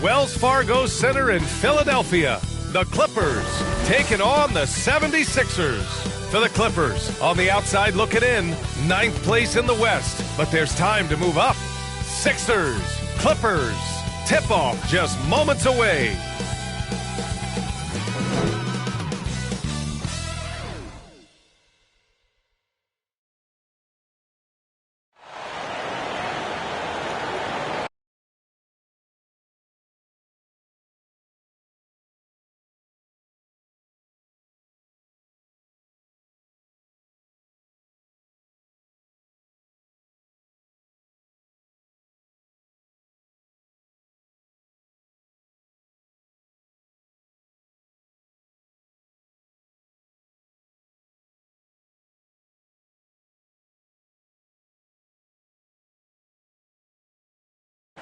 Wells Fargo Center in Philadelphia. The Clippers taking on the 76ers. For the Clippers, on the outside looking in, 9th place in the West. But there's time to move up. Sixers, Clippers, tip-off just moments away.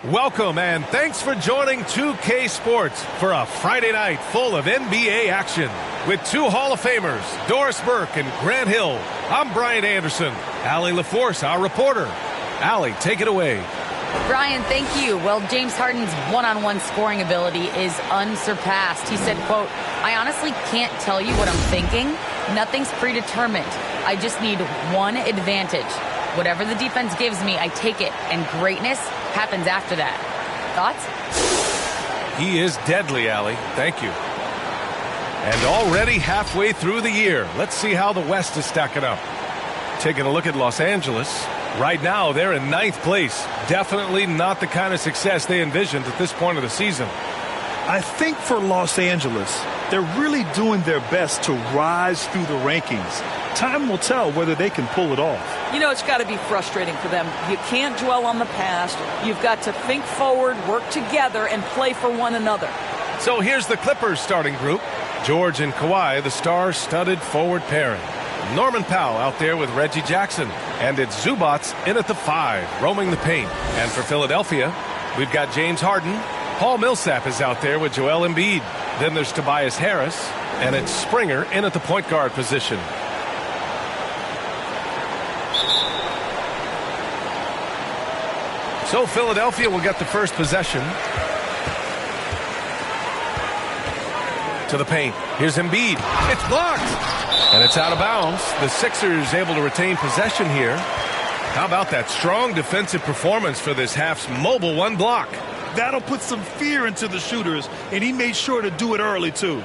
Welcome and thanks for joining 2K Sports for a Friday night full of NBA action. With two Hall of Famers, Doris Burke and Grant Hill, I'm Brian Anderson. Allie LaForce, our reporter. Allie, take it away. Brian, thank you. Well, James Harden's one-on-one scoring ability is unsurpassed. He said, quote, "I honestly can't tell you what I'm thinking. Nothing's predetermined. I just need one advantage. Whatever the defense gives me, I take it, and greatness happens after that." Thoughts? He is deadly, Allie. Thank you. And already halfway through the year, let's see how the West is stacking up. Taking a look at Los Angeles. Right now, they're in 9th place. Definitely not the kind of success they envisioned at this point of the season. I think for Los Angeles, they're really doing their best to rise through the rankings. Time will tell whether they can pull it off. You know, it's got to be frustrating for them. You can't dwell on the past. You've got to think forward, work together, and play for one another. So here's the Clippers starting group. George and Kawhi, the star-studded forward pairing. Norman Powell out there with Reggie Jackson. And it's Zubats in at the 5, roaming the paint. And for Philadelphia, we've got James Harden. Paul Millsap is out there with Joel Embiid. Then there's Tobias Harris. And it's Springer in at the point guard position. So Philadelphia will get the first possession. To the paint. Here's Embiid. It's blocked. And it's out of bounds. The Sixers able to retain possession here. How about that strong defensive performance for this half's mobile one block? That'll put some fear into the shooters, and he made sure to do it early, too.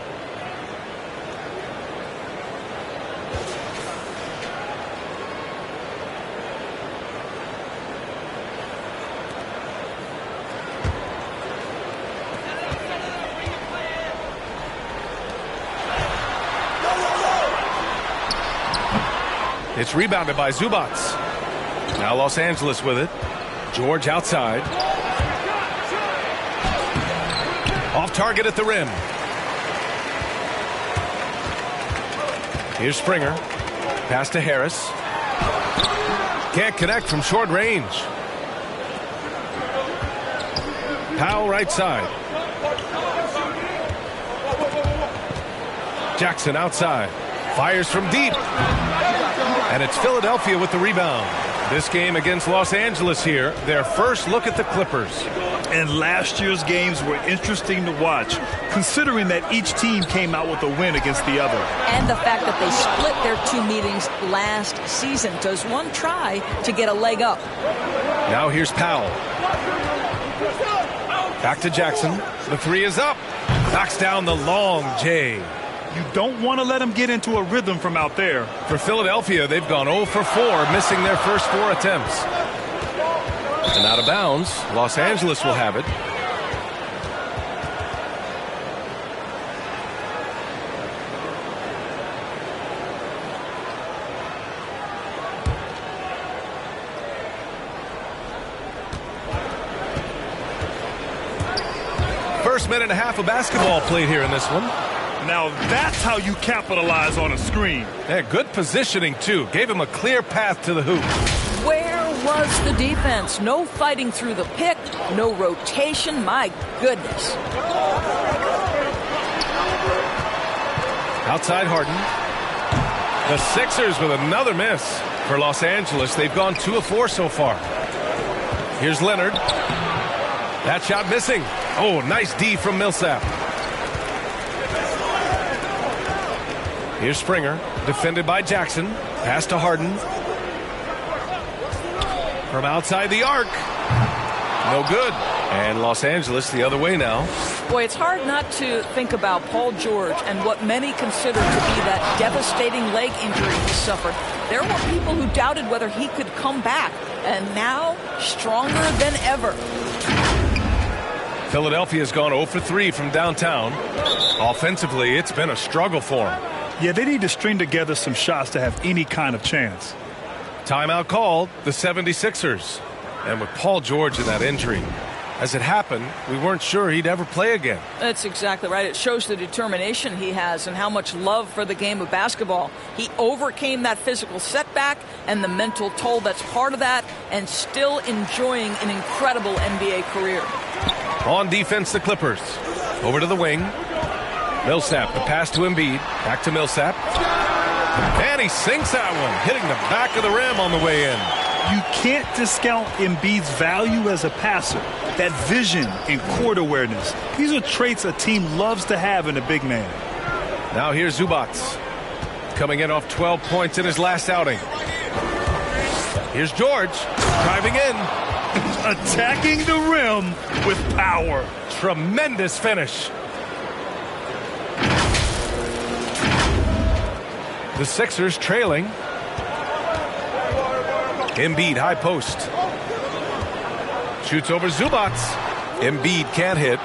It's rebounded by Zubats. Now Los Angeles with it. George outside. Off target at the rim. Here's Springer. Pass to Harris. Can't connect from short range. Powell right side. Jackson outside. Fires from deep. And it's Philadelphia with the rebound. This game against Los Angeles here, their first look at the Clippers. And last year's games were interesting to watch, considering that each team came out with a win against the other. And the fact that they split their two meetings last season. Does one try to get a leg up? Now here's Powell. Back to Jackson. The 3 is up. Knocks down the long J. You don't want to let them get into a rhythm from out there. For Philadelphia, they've gone 0 for 4, missing their first 4 attempts. And out of bounds, Los Angeles will have it. First minute and a half of basketball played here in this one. Now that's how you capitalize on a screen. Yeah, good positioning, too. Gave him a clear path to the hoop. Where was the defense? No fighting through the pick, no rotation. My goodness. Outside Harden. The Sixers with another miss. For Los Angeles, they've gone 2 of 4 so far. Here's Leonard. That shot missing. Oh, nice D from Millsap. Here's Springer, defended by Jackson. Pass to Harden. From outside the arc. No good. And Los Angeles the other way now. Boy, it's hard not to think about Paul George and what many consider to be that devastating leg injury he suffered. There were people who doubted whether he could come back, and now stronger than ever. Philadelphia's gone 0 for 3 from downtown. Offensively, it's been a struggle for them. Yeah, they need to string together some shots to have any kind of chance. Timeout called, the 76ers. And with Paul George in that injury, as it happened, we weren't sure he'd ever play again. That's exactly right. It shows the determination he has and how much love for the game of basketball. He overcame that physical setback and the mental toll that's part of that, and still enjoying an incredible NBA career. On defense, the Clippers. Over to the wing. Millsap, the pass to Embiid. Back to Millsap. And he sinks that one, hitting the back of the rim on the way in. You can't discount Embiid's value as a passer. That vision and court awareness. These are traits a team loves to have in a big man. Now here's Zubac, coming in off 12 points in his last outing. Here's George, driving in. Attacking the rim with power. Tremendous finish. The Sixers trailing. Embiid, high post. Shoots over Zubac. Embiid can't hit.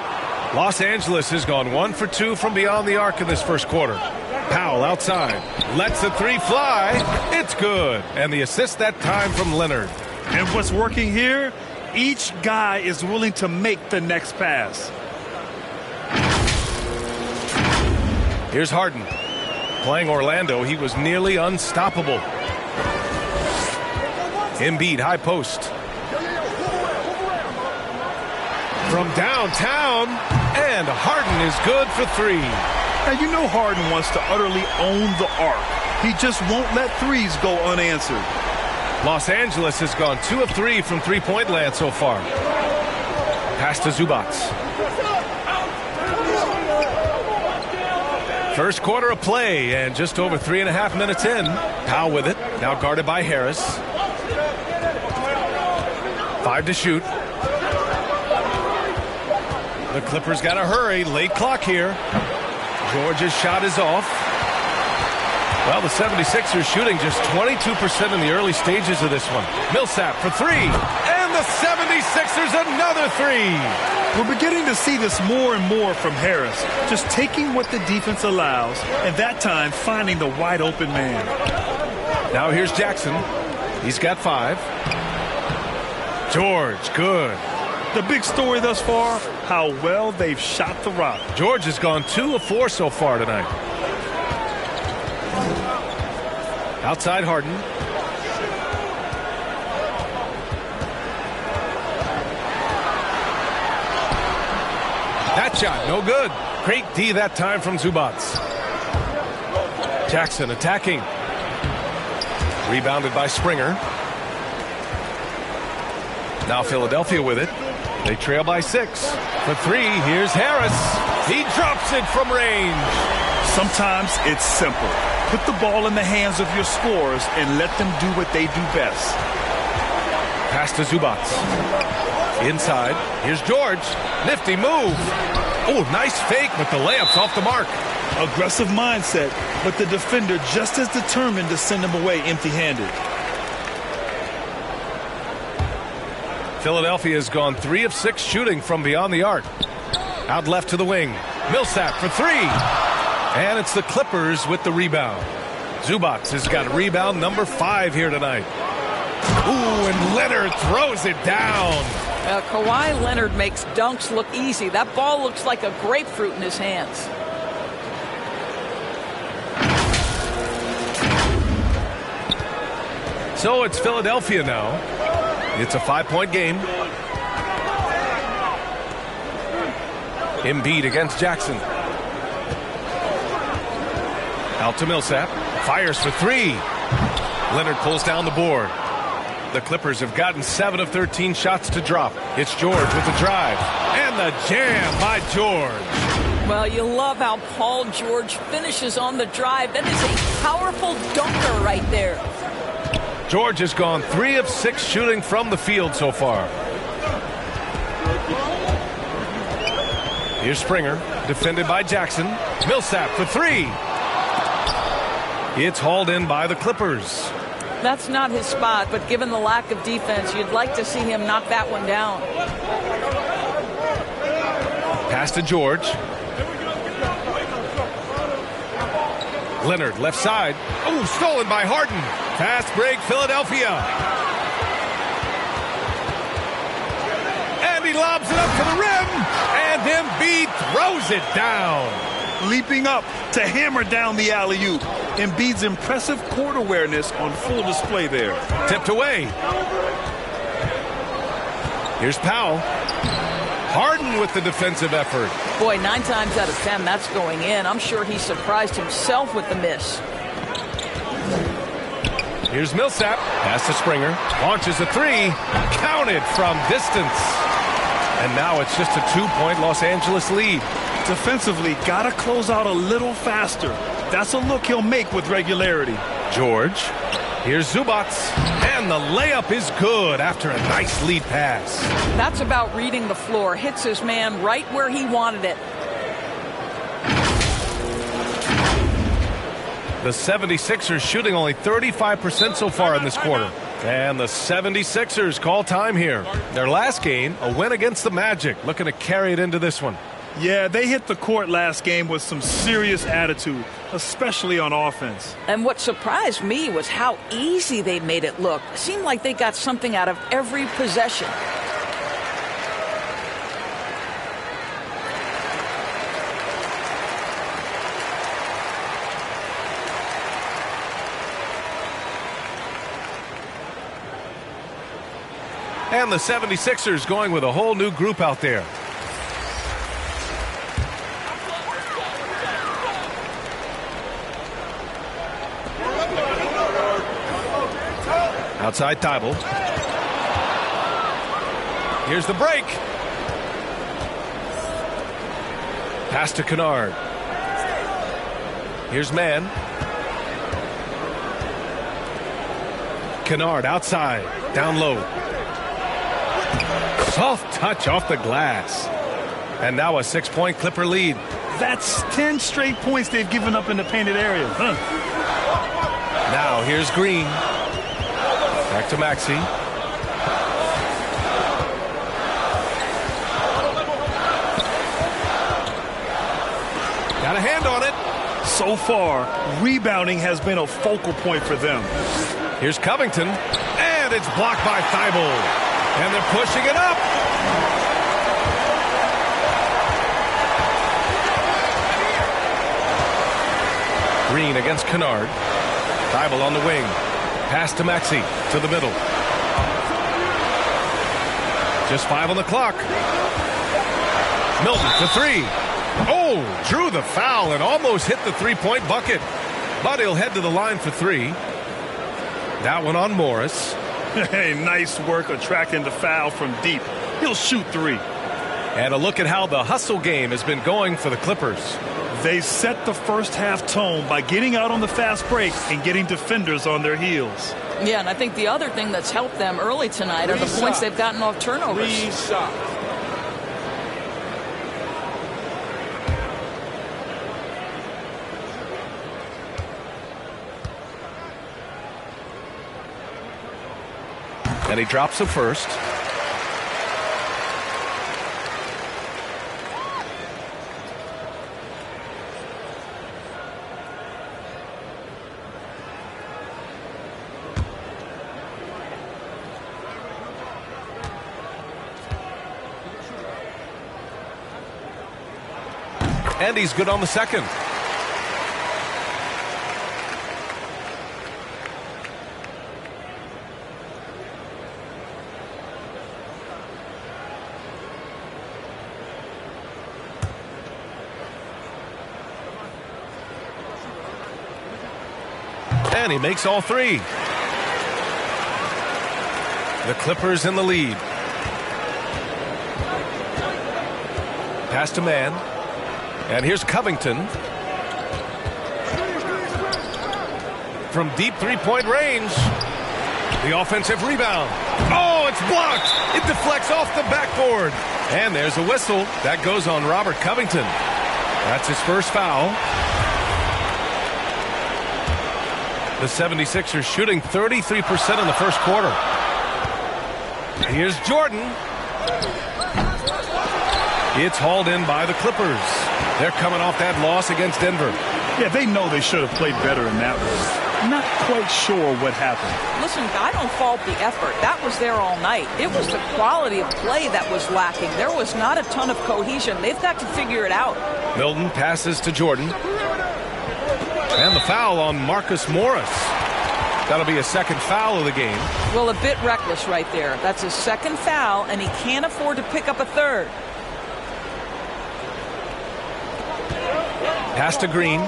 Los Angeles has gone 1 for 2 from beyond the arc in this first quarter. Powell outside. Lets the three fly. It's good. And the assist that time from Leonard. And what's working here? Each guy is willing to make the next pass. Here's Harden. Playing Orlando, he was nearly unstoppable. Embiid, high post. From downtown, and Harden is good for 3. Now, you know Harden wants to utterly own the arc. He just won't let threes go unanswered. Los Angeles has gone 2 of 3 from three-point land so far. Pass to Zubac. First quarter of play, and just over 3.5 minutes in. Powell with it, now guarded by Harris. 5 to shoot. The Clippers got to hurry. Late clock here. George's shot is off. Well, the 76ers shooting just 22% in the early stages of this one. Millsap for 3. And the 76ers another 3. We're beginning to see this more and more from Harris. Just taking what the defense allows, and that time finding the wide open man. Now here's Jackson. He's got 5. George, good. The big story thus far, how well they've shot the rock. George has gone 2 of 4 so far tonight. Outside Harden. That shot, no good. Great D that time from Zubac. Jackson attacking. Rebounded by Springer. Now Philadelphia with it. They trail by 6. For 3, here's Harris. He drops it from range. Sometimes it's simple. Put the ball in the hands of your scorers and let them do what they do best. Pass to Zubac. Inside. Here's George. Nifty move. Oh, nice fake, but the layup's off the mark. Aggressive mindset, but the defender just as determined to send him away empty-handed. Philadelphia has gone 3 of 6 shooting from beyond the arc. Out left to the wing. Millsap for 3. And it's the Clippers with the rebound. Zubac has got rebound number 5 here tonight. Ooh, and Leonard throws it down. Kawhi Leonard makes dunks look easy. That ball looks like a grapefruit in his hands. So it's Philadelphia now. It's a 5-point game. Embiid against Jackson. Out to Millsap. Fires for 3. Leonard pulls down the board. The Clippers have gotten 7 of 13 shots to drop. It's George with the drive. And And the jam by George. Well, you love how Paul George finishes on the drive. That is a powerful dunker right there. George has gone 3 of 6 shooting from the field so far. Here's Springer, defended by Jackson. Millsap for 3. It's hauled in by the Clippers. That's not his spot, but given the lack of defense, you'd like to see him knock that one down. Pass to George. Leonard, left side. Oh, stolen by Harden. Fast break, Philadelphia. And he lobs it up to the rim. And Embiid throws it down. Leaping up to hammer down the alley-oop. Embiid's impressive court awareness on full display there. Tipped away. Here's Powell. Harden with the defensive effort. Boy, 9 times out of 10, that's going in. I'm sure he surprised himself with the miss. Here's Millsap. Pass to Springer. Launches a 3. Counted from distance. And now it's just a 2-point Los Angeles lead. Defensively, got to close out a little faster. That's a look he'll make with regularity. George. Here's Zubac. And the layup is good after a nice lead pass. That's about reading the floor. Hits his man right where he wanted it. The 76ers shooting only 35% so far in this quarter. And the 76ers call time here. Their last game, a win against the Magic. Looking to carry it into this one. Yeah, they hit the court last game with some serious attitude, especially on offense. And what surprised me was how easy they made it look. It seemed like they got something out of every possession. And the 76ers going with a whole new group out there. Outside Thibault. Here's the break. Pass to Kennard. Here's Mann. Kennard outside. Down low. Soft touch off the glass. And now a 6-point Clipper lead. That's 10 straight points they've given up in the painted area. Now here's Green. Back to Maxey. Got a hand on it. So far, rebounding has been a focal point for them. Here's Covington. And it's blocked by Thibault. And they're pushing it up. Green against Kennard. Thibault on the wing. Pass to Maxey to the middle. Just 5 on the clock. Milton for 3. Oh, drew the foul and almost hit the 3-point bucket. But he'll head to the line for 3. That one on Morris. Hey, nice work attracting the foul from deep. He'll shoot 3. And a look at how the hustle game has been going for the Clippers. They set the first half tone by getting out on the fast break and getting defenders on their heels. Yeah, and I think the other thing that's helped them early tonight are the points they've gotten off turnovers. And he drops the first. And he's good on the second. And he makes all 3. The Clippers in the lead. Pass to man. And here's Covington. From deep three-point range. The offensive rebound. Oh, it's blocked. It deflects off the backboard. And there's a whistle. That goes on Robert Covington. That's his first foul. The 76ers shooting 33% in the first quarter. Here's Jordan. It's hauled in by the Clippers. They're coming off that loss against Denver. Yeah, they know they should have played better in that one. Not quite sure what happened. Listen, I don't fault the effort. That was there all night. It was the quality of play that was lacking. There was not a ton of cohesion. They've got to figure it out. Milton passes to Jordan. And the foul on Marcus Morris. That'll be a second foul of the game. Well, a bit reckless right there. That's his second foul, and he can't afford to pick up a third. Pass to Green.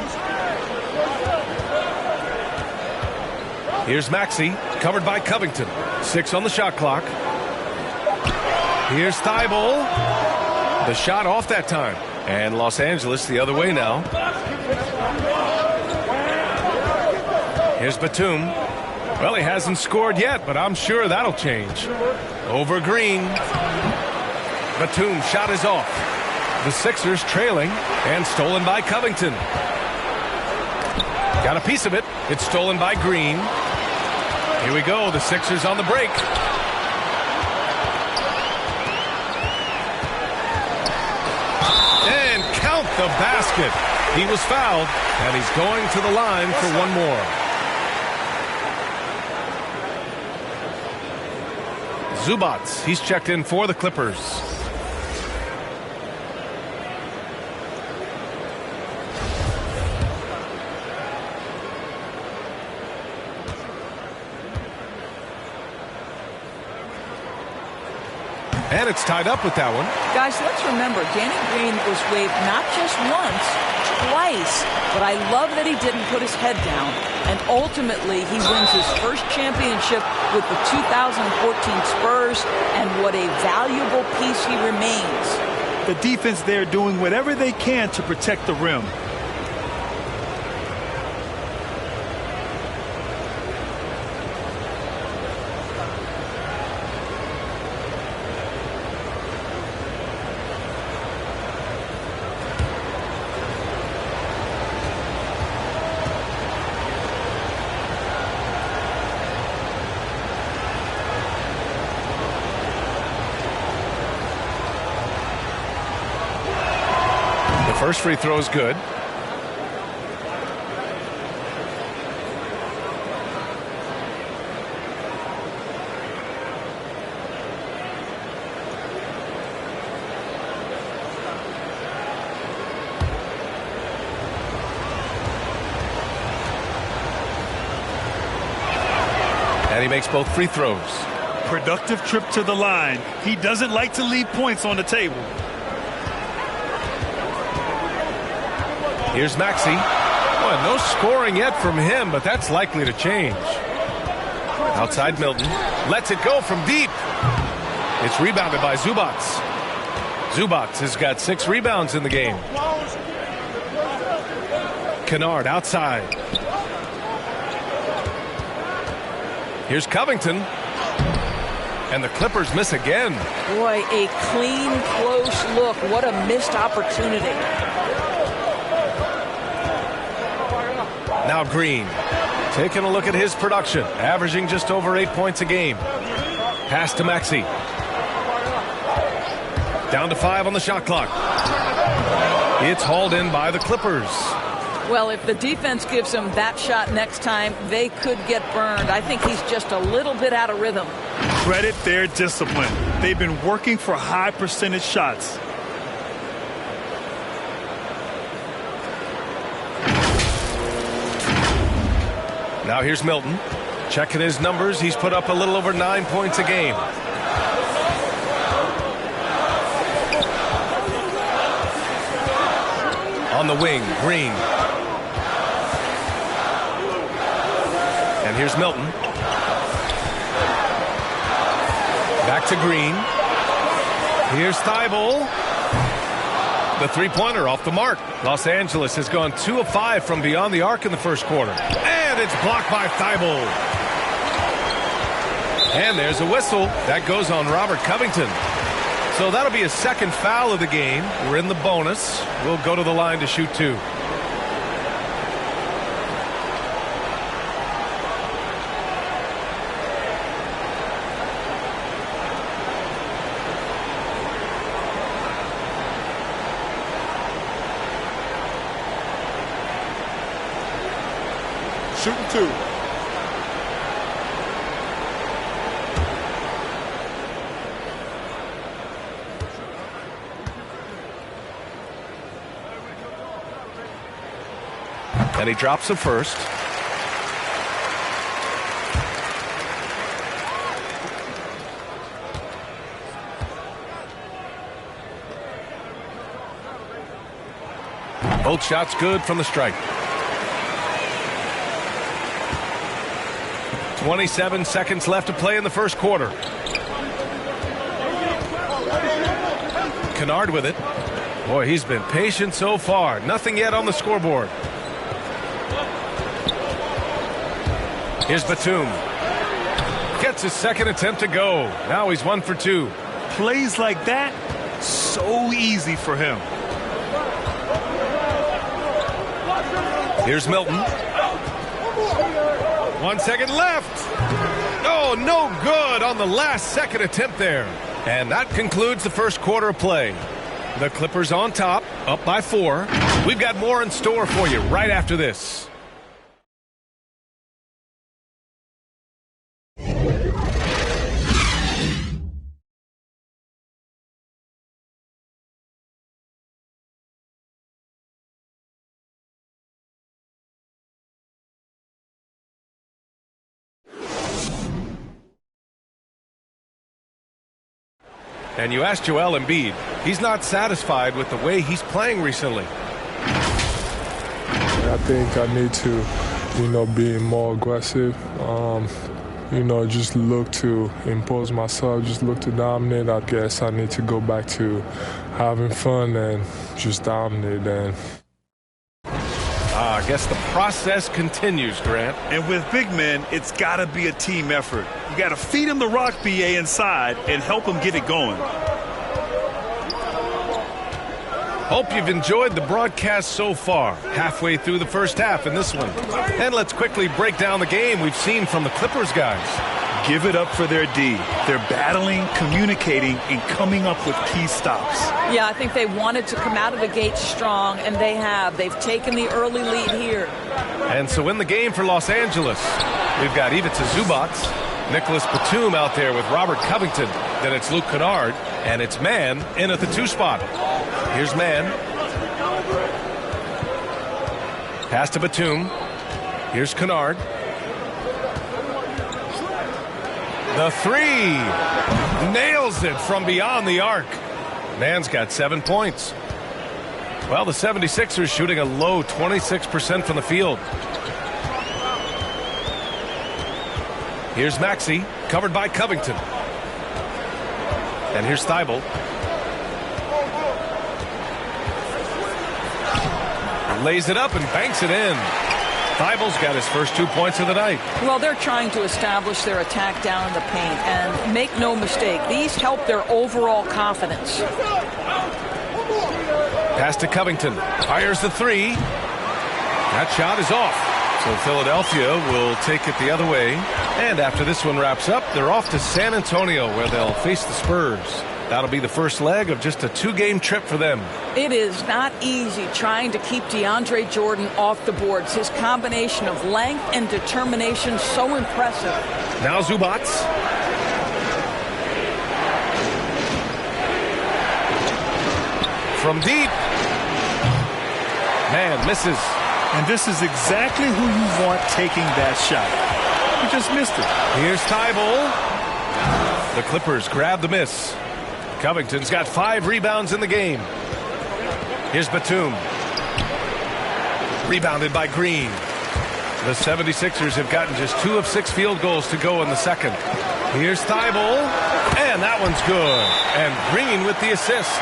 Here's Maxey, covered by Covington. 6 on the shot clock. Here's Thibault. The shot off that time. And Los Angeles the other way now. Here's Batum. Well, he hasn't scored yet, but I'm sure that'll change. Over Green. Batum shot is off. The Sixers trailing and stolen by Covington. Got a piece of it. It's stolen by Green. Here we go. The Sixers on the break. And count the basket. He was fouled, and he's going to the line for one more. Zubats, he's checked in for the Clippers. And it's tied up with that one. Guys, let's remember, Danny Green was waived not just once, twice. But I love that he didn't put his head down. And ultimately, he wins his first championship with the 2014 Spurs. And what a valuable piece he remains. The defense there doing whatever they can to protect the rim. First free throw is good. And he makes both free throws. Productive trip to the line. He doesn't like to leave points on the table. Here's Maxey. Well, no scoring yet from him, but that's likely to change. Outside Milton. Lets it go from deep. It's rebounded by Zubats. Zubats has got 6 rebounds in the game. Kennard outside. Here's Covington. And the Clippers miss again. Boy, a clean, close look. What a missed opportunity. Now Green, taking a look at his production, averaging just over 8 points a game. Pass to Maxey. Down to 5 on the shot clock. It's hauled in by the Clippers. Well, if the defense gives him that shot next time, they could get burned. I think he's just a little bit out of rhythm. Credit their discipline. They've been working for high percentage shots. Now here's Milton. Checking his numbers. He's put up a little over 9 points a game. On the wing, Green. And here's Milton. Back to Green. Here's Thibault. The three-pointer off the mark. Los Angeles has gone 2 of 5 from beyond the arc in the first quarter. And it's blocked by Powell. And there's a whistle. That goes on Robert Covington. So that'll be his second foul of the game. We're in the bonus. We'll go to the line to shoot 2. Shooting 2. And he drops the first. Both shots good from the stripe. 27 seconds left to play in the first quarter. Kennard with it. Boy, he's been patient so far. Nothing yet on the scoreboard. Here's Batum. Gets his second attempt to go. Now he's 1 for 2. Plays like that, so easy for him. Here's Milton. 1 second left. Oh, no good on the last second attempt there. And that concludes the first quarter of play. The Clippers on top, up by 4. We've got more in store for you right after this. And you asked Joel Embiid. He's not satisfied with the way he's playing recently. I think I need to, be more aggressive. Just look to impose myself, just look to dominate. I guess I need to go back to having fun and just dominate. And I guess the process continues, Grant. And with big men, it's got to be a team effort. You got to feed him the rock, BA, inside and help him get it going. Hope you've enjoyed the broadcast so far. Halfway through the first half in this one. And let's quickly break down the game we've seen from the Clippers guys. Give it up for their D. They're battling, communicating, and coming up with key stops. Yeah, I think they wanted to come out of the gate strong, and they have. They've taken the early lead here. And so in the game for Los Angeles, we've got Ivica Zubac, Nicholas Batum out there with Robert Covington. Then it's Luke Kennard, and it's Mann in at the 2 spot. Here's Mann. Pass to Batum. Here's Kennard. The 3. Nails it from beyond the arc. Mann's got 7 points. Well, the 76ers shooting a low 26% from the field. Here's Maxey, covered by Covington. And here's Thibault. Lays it up and banks it in. Thibault's got his first 2 points of the night. Well, they're trying to establish their attack down in the paint, and make no mistake, these help their overall confidence. Pass to Covington. Fires the 3. That shot is off. So Philadelphia will take it the other way. And after this one wraps up, they're off to San Antonio, where they'll face the Spurs. That'll be the first leg of just a 2-game trip for them. It is not easy trying to keep DeAndre Jordan off the boards. His combination of length and determination, so impressive. Now Zubac. From deep. Man misses. And this is exactly who you want taking that shot. He just missed it. Here's Thibault. The Clippers grab the miss. Covington's got 5 rebounds in the game. Here's Batum. Rebounded by Green. The 76ers have gotten just 2 of 6 field goals to go in the second. Here's Thibault. And that one's good. And Green with the assist.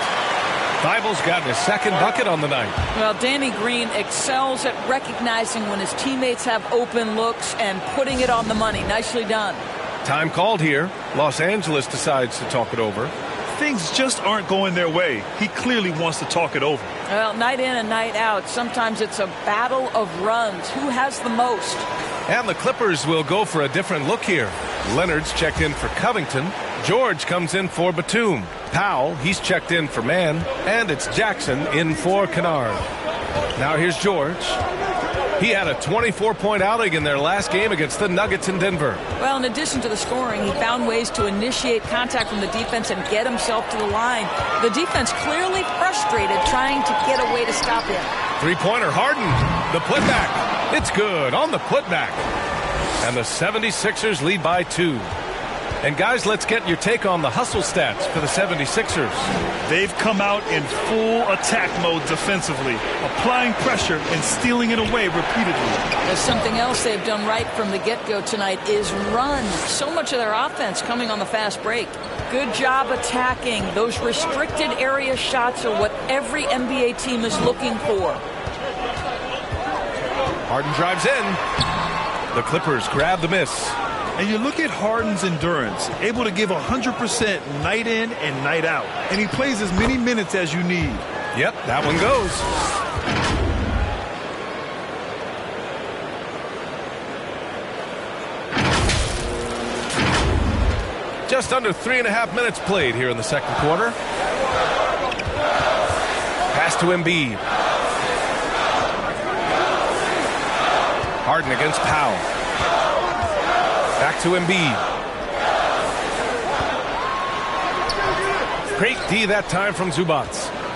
Thibault's gotten his second bucket on the night. Well, Danny Green excels at recognizing when his teammates have open looks and putting it on the money. Nicely done. Time called here. Los Angeles decides to talk it over. Things just aren't going their way. He clearly wants to talk it over. Well, night in and night out, sometimes it's a battle of runs. Who has the most? And the Clippers will go for a different look here. Leonard's checked in for Covington. George comes in for Batum. Powell, he's checked in for Mann. And it's Jackson in for Kennard. Now here's George. He had a 24-point outing in their last game against the Nuggets in Denver. Well, in addition to the scoring, he found ways to initiate contact from the defense and get himself to the line. The defense clearly frustrated trying to get a way to stop him. Three-pointer, Harden. The putback. It's good on the putback. And the 76ers lead by 2. And guys, let's get your take on the hustle stats for the 76ers. They've come out in full attack mode defensively, applying pressure and stealing it away repeatedly. There's something else they've done right from the get-go tonight is run. So much of their offense coming on the fast break. Good job attacking. Those restricted area shots are what every NBA team is looking for. Harden drives in. The Clippers grab the miss. And you look at Harden's endurance, able to give 100% night in and night out. And he plays as many minutes as you need. Yep, that one goes. Just under 3.5 minutes played here in the second quarter. Pass to Embiid. Harden against Powell. Back to Embiid. Great D that time from Zubac.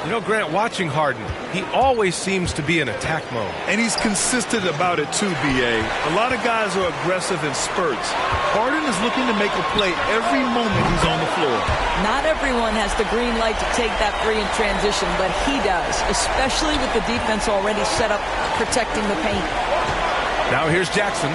You know, Grant, watching Harden, he always seems to be in attack mode. And he's consistent about it too, B.A. A lot of guys are aggressive in spurts. Harden is looking to make a play every moment he's on the floor. Not everyone has the green light to take that three in transition, but he does, especially with the defense already set up protecting the paint. Now here's Jackson.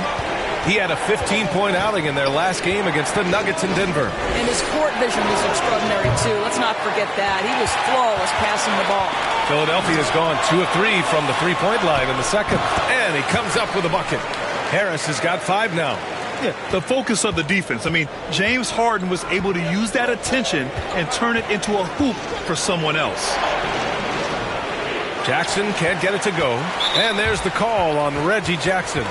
He had a 15-point outing in their last game against the Nuggets in Denver. And his court vision was extraordinary, too. Let's not forget that. He was flawless passing the ball. Philadelphia's gone 2 of 3 from the three-point line in the second. And he comes up with a bucket. Harris has got 5 now. Yeah, the focus of the defense. I mean, James Harden was able to use that attention and turn it into a hoop for someone else. Jackson can't get it to go. And there's the call on Reggie Jackson.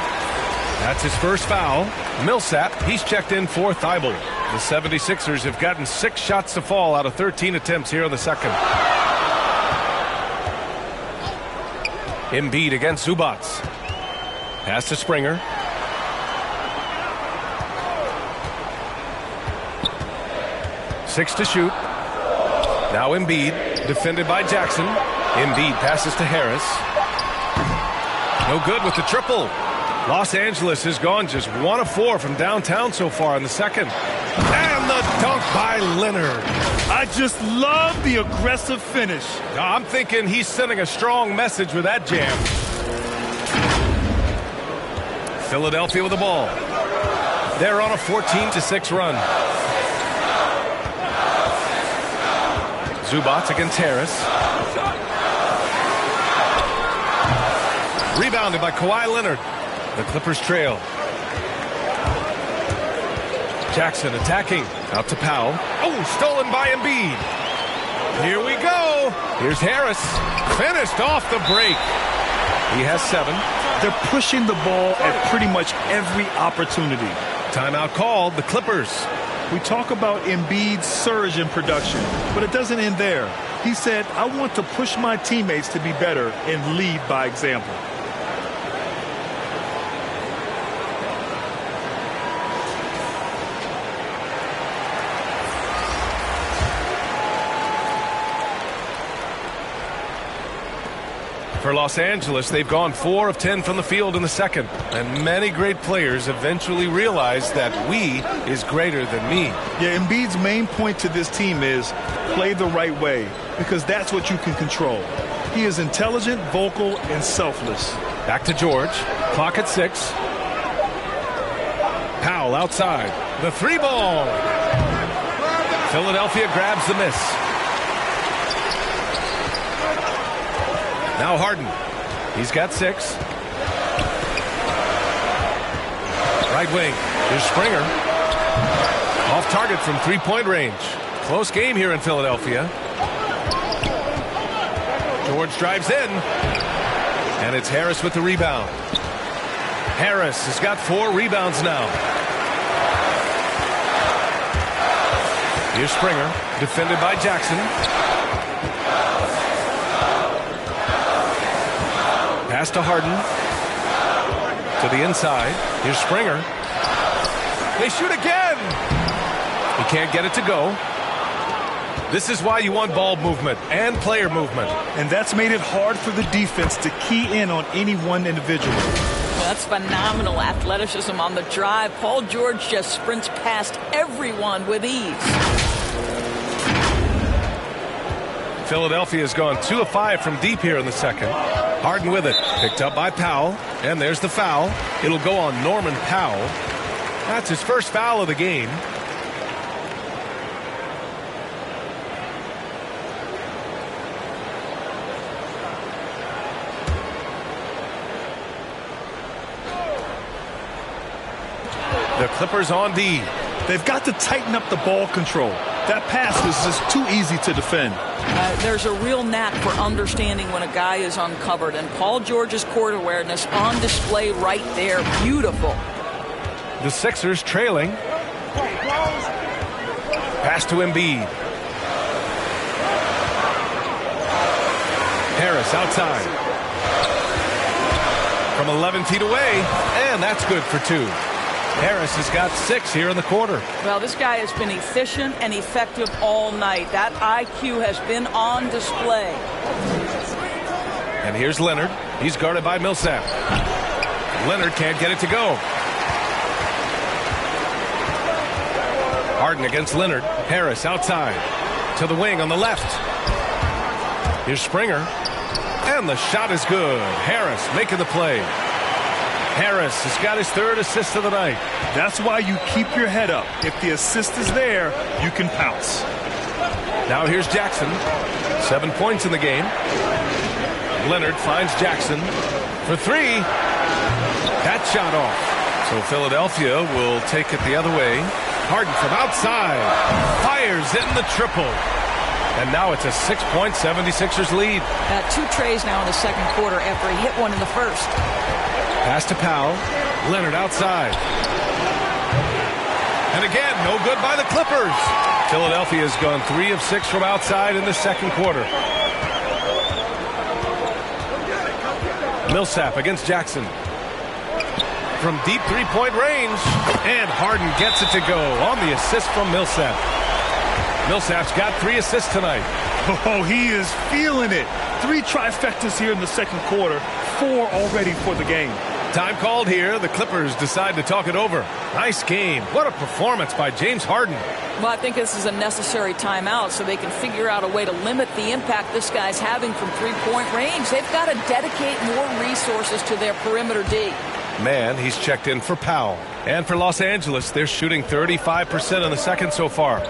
That's his first foul. Millsap, he's checked in for Thibault. The 76ers have gotten 6 shots to fall out of 13 attempts here in the second. Embiid against Zubac. Pass to Springer. Six to shoot. Now Embiid, defended by Jackson. Embiid passes to Harris. No good with the triple. Los Angeles has gone just 1 of 4 from downtown so far in the second. And the dunk by Leonard. I just love the aggressive finish. I'm thinking he's sending a strong message with that jam. Philadelphia with the ball. They're on a 14-6 run. Zubac against Harris. Rebounded by Kawhi Leonard. The Clippers trail. Jackson attacking. Out to Powell. Oh, stolen by Embiid. Here we go. Here's Harris. Finished off the break. He has 7. They're pushing the ball at pretty much every opportunity. Timeout called. The Clippers. We talk about Embiid's surge in production, but it doesn't end there. He said, I want to push my teammates to be better and lead by example. For Los Angeles, they've gone 4 of 10 from the field in the second. And many great players eventually realize that we is greater than me. Yeah, Embiid's main point to this team is play the right way, because that's what you can control. He is intelligent, vocal, and selfless. Back to George. Clock at 6. Powell outside. The 3-ball. Philadelphia grabs the miss. Now Harden. He's got 6. Right wing. Here's Springer. Off target from three-point range. Close game here in Philadelphia. George drives in. And it's Harris with the rebound. Harris has got 4 rebounds now. Here's Springer, defended by Jackson. Pass to Harden. To the inside. Here's Springer. They shoot again. He can't get it to go. This is why you want ball movement and player movement. And that's made it hard for the defense to key in on any one individual. That's phenomenal athleticism on the drive. Paul George just sprints past everyone with ease. Philadelphia has gone 2 of 5 from deep here in the second. Harden with it. Picked up by Powell. And there's the foul. It'll go on Norman Powell. That's his first foul of the game. The Clippers on D. They've got to tighten up the ball control. That pass was just too easy to defend. There's a real knack for understanding when a guy is uncovered, and Paul George's court awareness on display right there. Beautiful. The Sixers trailing. Pass to Embiid. Harris outside. From 11 feet away, and that's good for 2. Harris has got 6 here in the quarter. Well, this guy has been efficient and effective all night. That IQ has been on display. And here's Leonard. He's guarded by Millsap. Leonard can't get it to go. Harden against Leonard. Harris outside. To the wing on the left. Here's Springer. And the shot is good. Harris making the play. Harris has got his 3rd assist of the night. That's why you keep your head up. If the assist is there, you can pounce. Now here's Jackson. 7 points in the game. Leonard finds Jackson for 3. That shot off. So Philadelphia will take it the other way. Harden from outside. Fires in the triple. And now it's a 6-point 76ers lead. 2 trays now in the second quarter after he hit one in the first. Pass to Powell. Leonard outside. And again, no good by the Clippers. Philadelphia has gone 3 of 6 from outside in the second quarter. Millsap against Jackson. From deep 3-point range. And Harden gets it to go on the assist from Millsap. Millsap's got 3 assists tonight. Oh, he is feeling it. 3 trifectas here in the second quarter. 4 already for the game. Time called here. The Clippers decide to talk it over. Nice game. What a performance by James Harden. Well, I think this is a necessary timeout so they can figure out a way to limit the impact this guy's having from 3-point range. They've got to dedicate more resources to their perimeter D. Man, he's checked in for Powell. And for Los Angeles, they're shooting 35% in the second so far.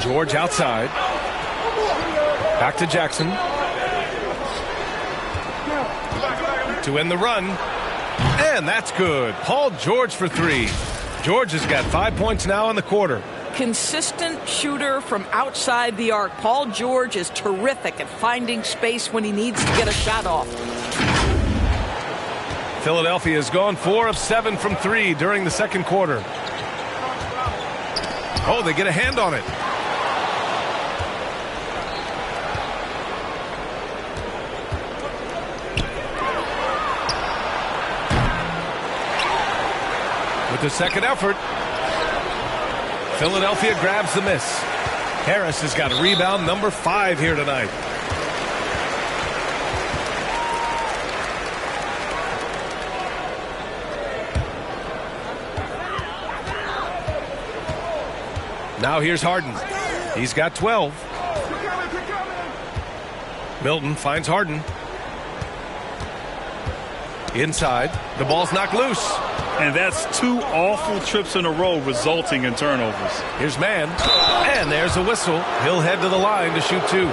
George outside. Back to Jackson. To end the run. And that's good. Paul George for 3. George has got 5 points now in the quarter. Consistent shooter from outside the arc. Paul George is terrific at finding space when he needs to get a shot off. Philadelphia has gone 4 of 7 from 3 during the second quarter. Oh, they get a hand on it. With the second effort, Philadelphia grabs the miss. Harris has got rebound number 5 here tonight. Now here's Harden. He's got 12. Milton finds Harden. Inside. The ball's knocked loose. And that's 2 awful trips in a row resulting in turnovers. Here's Mann. And there's a whistle. He'll head to the line to shoot 2.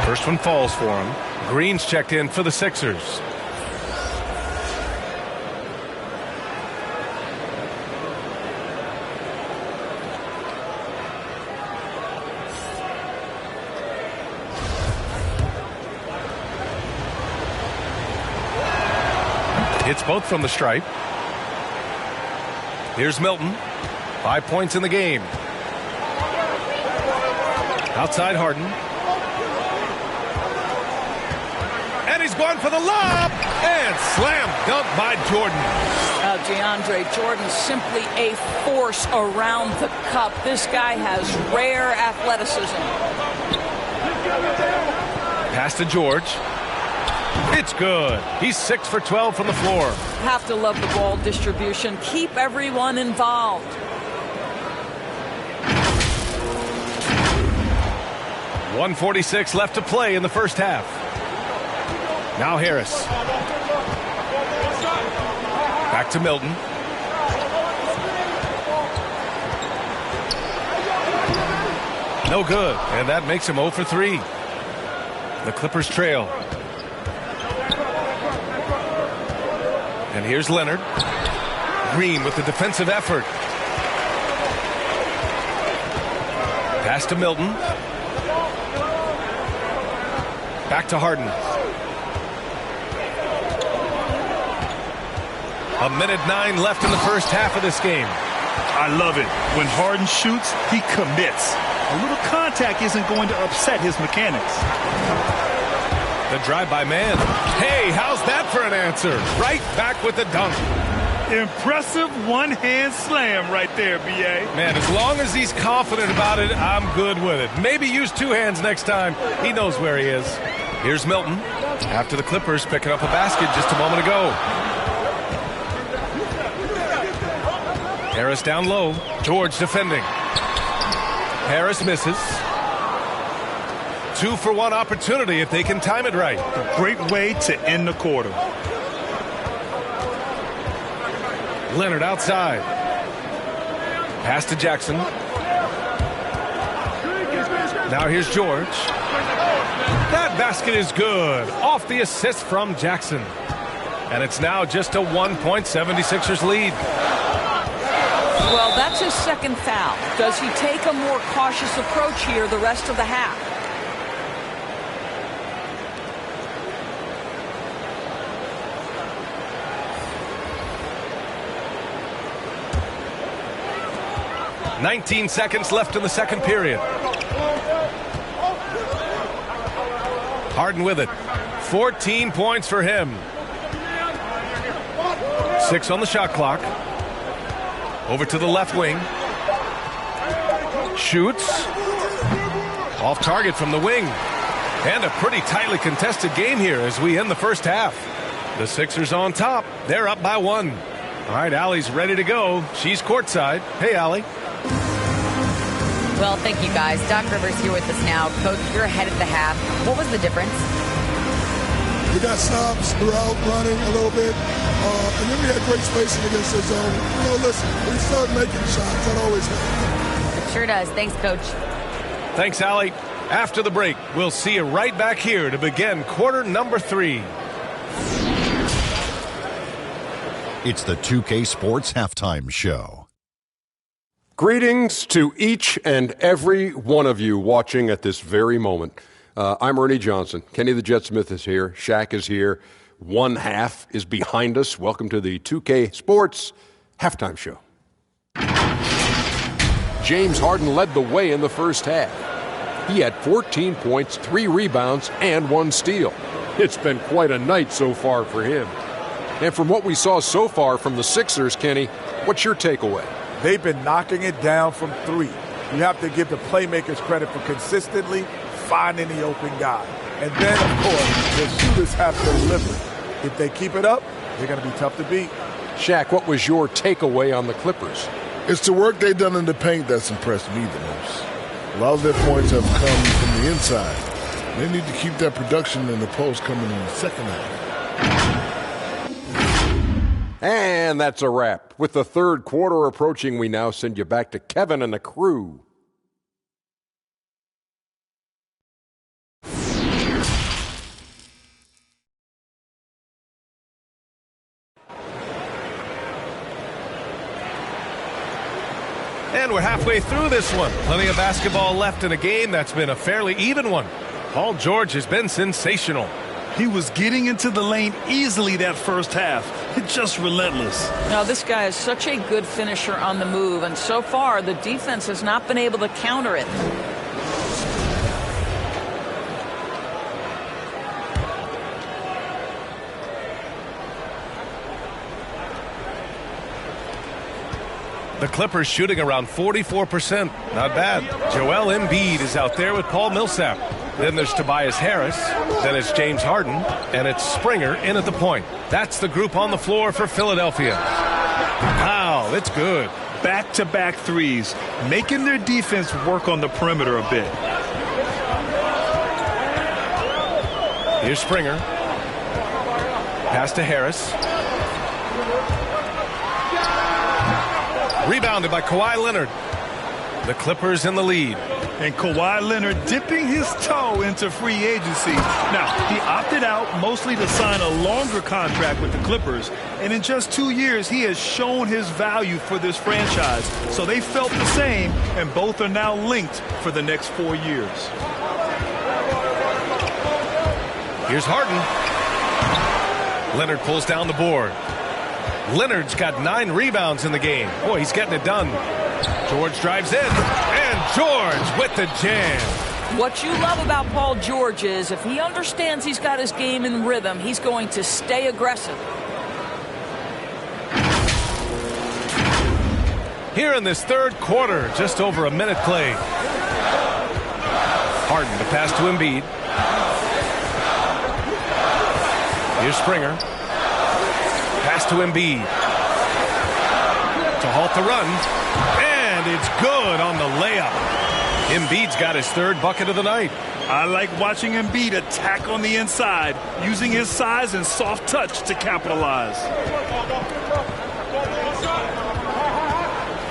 First one falls for him. Green's checked in for the Sixers. Hits both from the stripe. Here's Milton. 5 points in the game. Outside Harden. And he's going for the lob. And slam dunk by Jordan. DeAndre Jordan, simply a force around the cup. This guy has rare athleticism. Pass to George. It's good. He's 6 for 12 from the floor. Have to love the ball distribution. Keep everyone involved. .146 left to play in the first half. Now Harris. Back to Milton. No good. And that makes him 0 for 3. The Clippers trail. And here's Leonard. Green with the defensive effort. Pass to Milton. Back to Harden. 1:09 left in the first half of this game. I love it. When Harden shoots, he commits. A little contact isn't going to upset his mechanics. The drive-by man. Hey, how's that for an answer? Right back with the dunk. Impressive one-hand slam right there, B.A. Man, as long as he's confident about it, I'm good with it. Maybe use 2 hands next time. He knows where he is. Here's Milton. After the Clippers picking up a basket just a moment ago. Harris down low. George defending. Harris misses. 2 for 1 opportunity if they can time it right. A great way to end the quarter. Leonard outside. Pass to Jackson. Now here's George. That basket is good. Off the assist from Jackson. And it's now just a 1-point 76ers lead. Well, that's his second foul. Does he take a more cautious approach here the rest of the half? .19 seconds left in the second period. Harden with it. 14 points for him. 6 on the shot clock. Over to the left wing. Shoots. Off target from the wing. And a pretty tightly contested game here as we end the first half. The Sixers on top. They're up by 1. All right, Allie's ready to go. She's courtside. Hey, Allie. Well, thank you, guys. Doc Rivers here with us now. Coach, you're ahead at the half. What was the difference? We got stops throughout, running a little bit, and then we had great spacing against the zone. You know, listen, we started making shots. That always helps. It sure does. Thanks, Coach. Thanks, Allie. After the break, we'll see you right back here to begin quarter number 3. It's the 2K Sports Halftime Show. Greetings to each and every one of you watching at this very moment. I'm Ernie Johnson. Kenny the Jet Smith is here. Shaq is here. One half is behind us. Welcome to the 2K Sports Halftime Show. James Harden led the way in the first half. He had 14 points, 3 rebounds, and 1 steal. It's been quite a night so far for him. And from what we saw so far from the Sixers, Kenny, what's your takeaway? They've been knocking it down from 3. You have to give the playmakers credit for consistently finding the open guy. And then, of course, the shooters have to deliver. If they keep it up, they're going to be tough to beat. Shaq, what was your takeaway on the Clippers? It's the work they've done in the paint that's impressed me the most. A lot of their points have come from the inside. They need to keep that production in the post coming in the second half. And that's a wrap. With the third quarter approaching, we now send you back to Kevin and the crew. And we're halfway through this one. Plenty of basketball left in a game that's been a fairly even one. Paul George has been sensational. He was getting into the lane easily that first half. It's just relentless. Now, this guy is such a good finisher on the move, and so far the defense has not been able to counter it. The Clippers shooting around 44%. Not bad. Joel Embiid is out there with Paul Millsap. Then there's Tobias Harris. Then it's James Harden. And it's Springer in at the point. That's the group on the floor for Philadelphia. Wow, it's good. Back-to-back threes, making their defense work on the perimeter a bit. Here's Springer. Pass to Harris. Rebounded by Kawhi Leonard. The Clippers in the lead. And Kawhi Leonard dipping his toe into free agency. Now, he opted out mostly to sign a longer contract with the Clippers. And in just 2 years, he has shown his value for this franchise. So they felt the same, and both are now linked for the next 4 years. Here's Harden. Leonard pulls down the board. Leonard's got 9 rebounds in the game. Boy, he's getting it done. George drives in, and George with the jam. What you love about Paul George is if he understands he's got his game in rhythm, he's going to stay aggressive. Here in this third quarter, just over a minute played. Harden, the pass to Embiid. Here's Springer. Pass to Embiid. To halt the run. And it's good on the layup. Embiid's got his third bucket of the night. I like watching Embiid attack on the inside, using his size and soft touch to capitalize.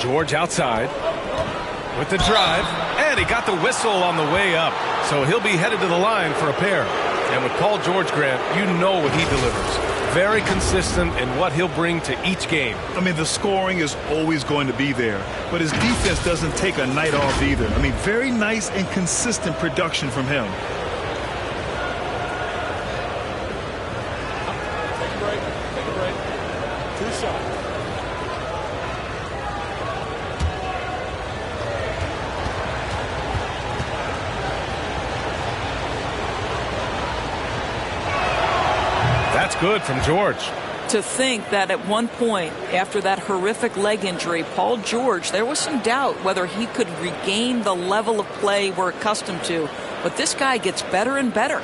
George outside with the drive. And he got the whistle on the way up. So he'll be headed to the line for a pair. And with Paul George, Grant, you know what he delivers. Very consistent in what he'll bring to each game. I mean, the scoring is always going to be there, but his defense doesn't take a night off either. I mean, very nice and consistent production from him. Take a break. 2 shots. That's good from George. To think that at one point, after that horrific leg injury, Paul George, there was some doubt whether he could regain the level of play we're accustomed to. But this guy gets better and better.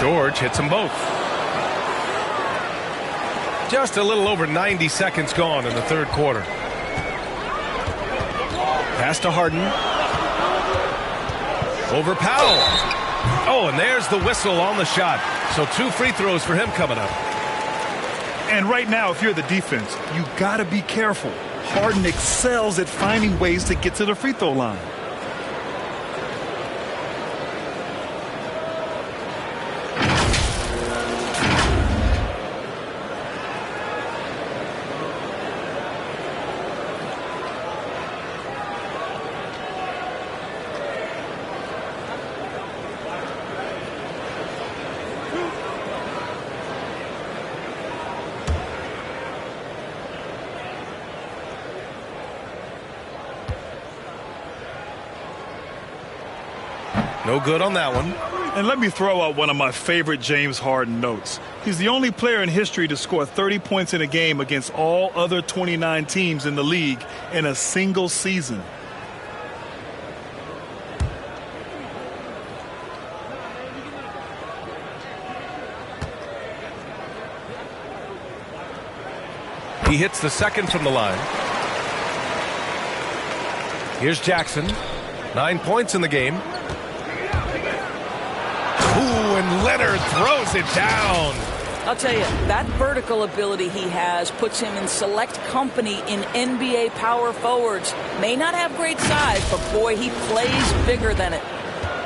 George hits them both. Just a little over 90 seconds gone in the third quarter. Pass to Harden. Over Powell. Oh, and there's the whistle on the shot. So 2 free throws for him coming up. And right now, if you're the defense, you got to be careful. Harden excels at finding ways to get to the free throw line. No good on that one. And let me throw out one of my favorite James Harden notes. He's the only player in history to score 30 points in a game against all other 29 teams in the league in a single season. He hits the second from the line. Here's Jackson. 9 points in the game. Ooh, and Leonard throws it down. I'll tell you, that vertical ability he has puts him in select company in NBA power forwards. May not have great size, but boy, he plays bigger than it.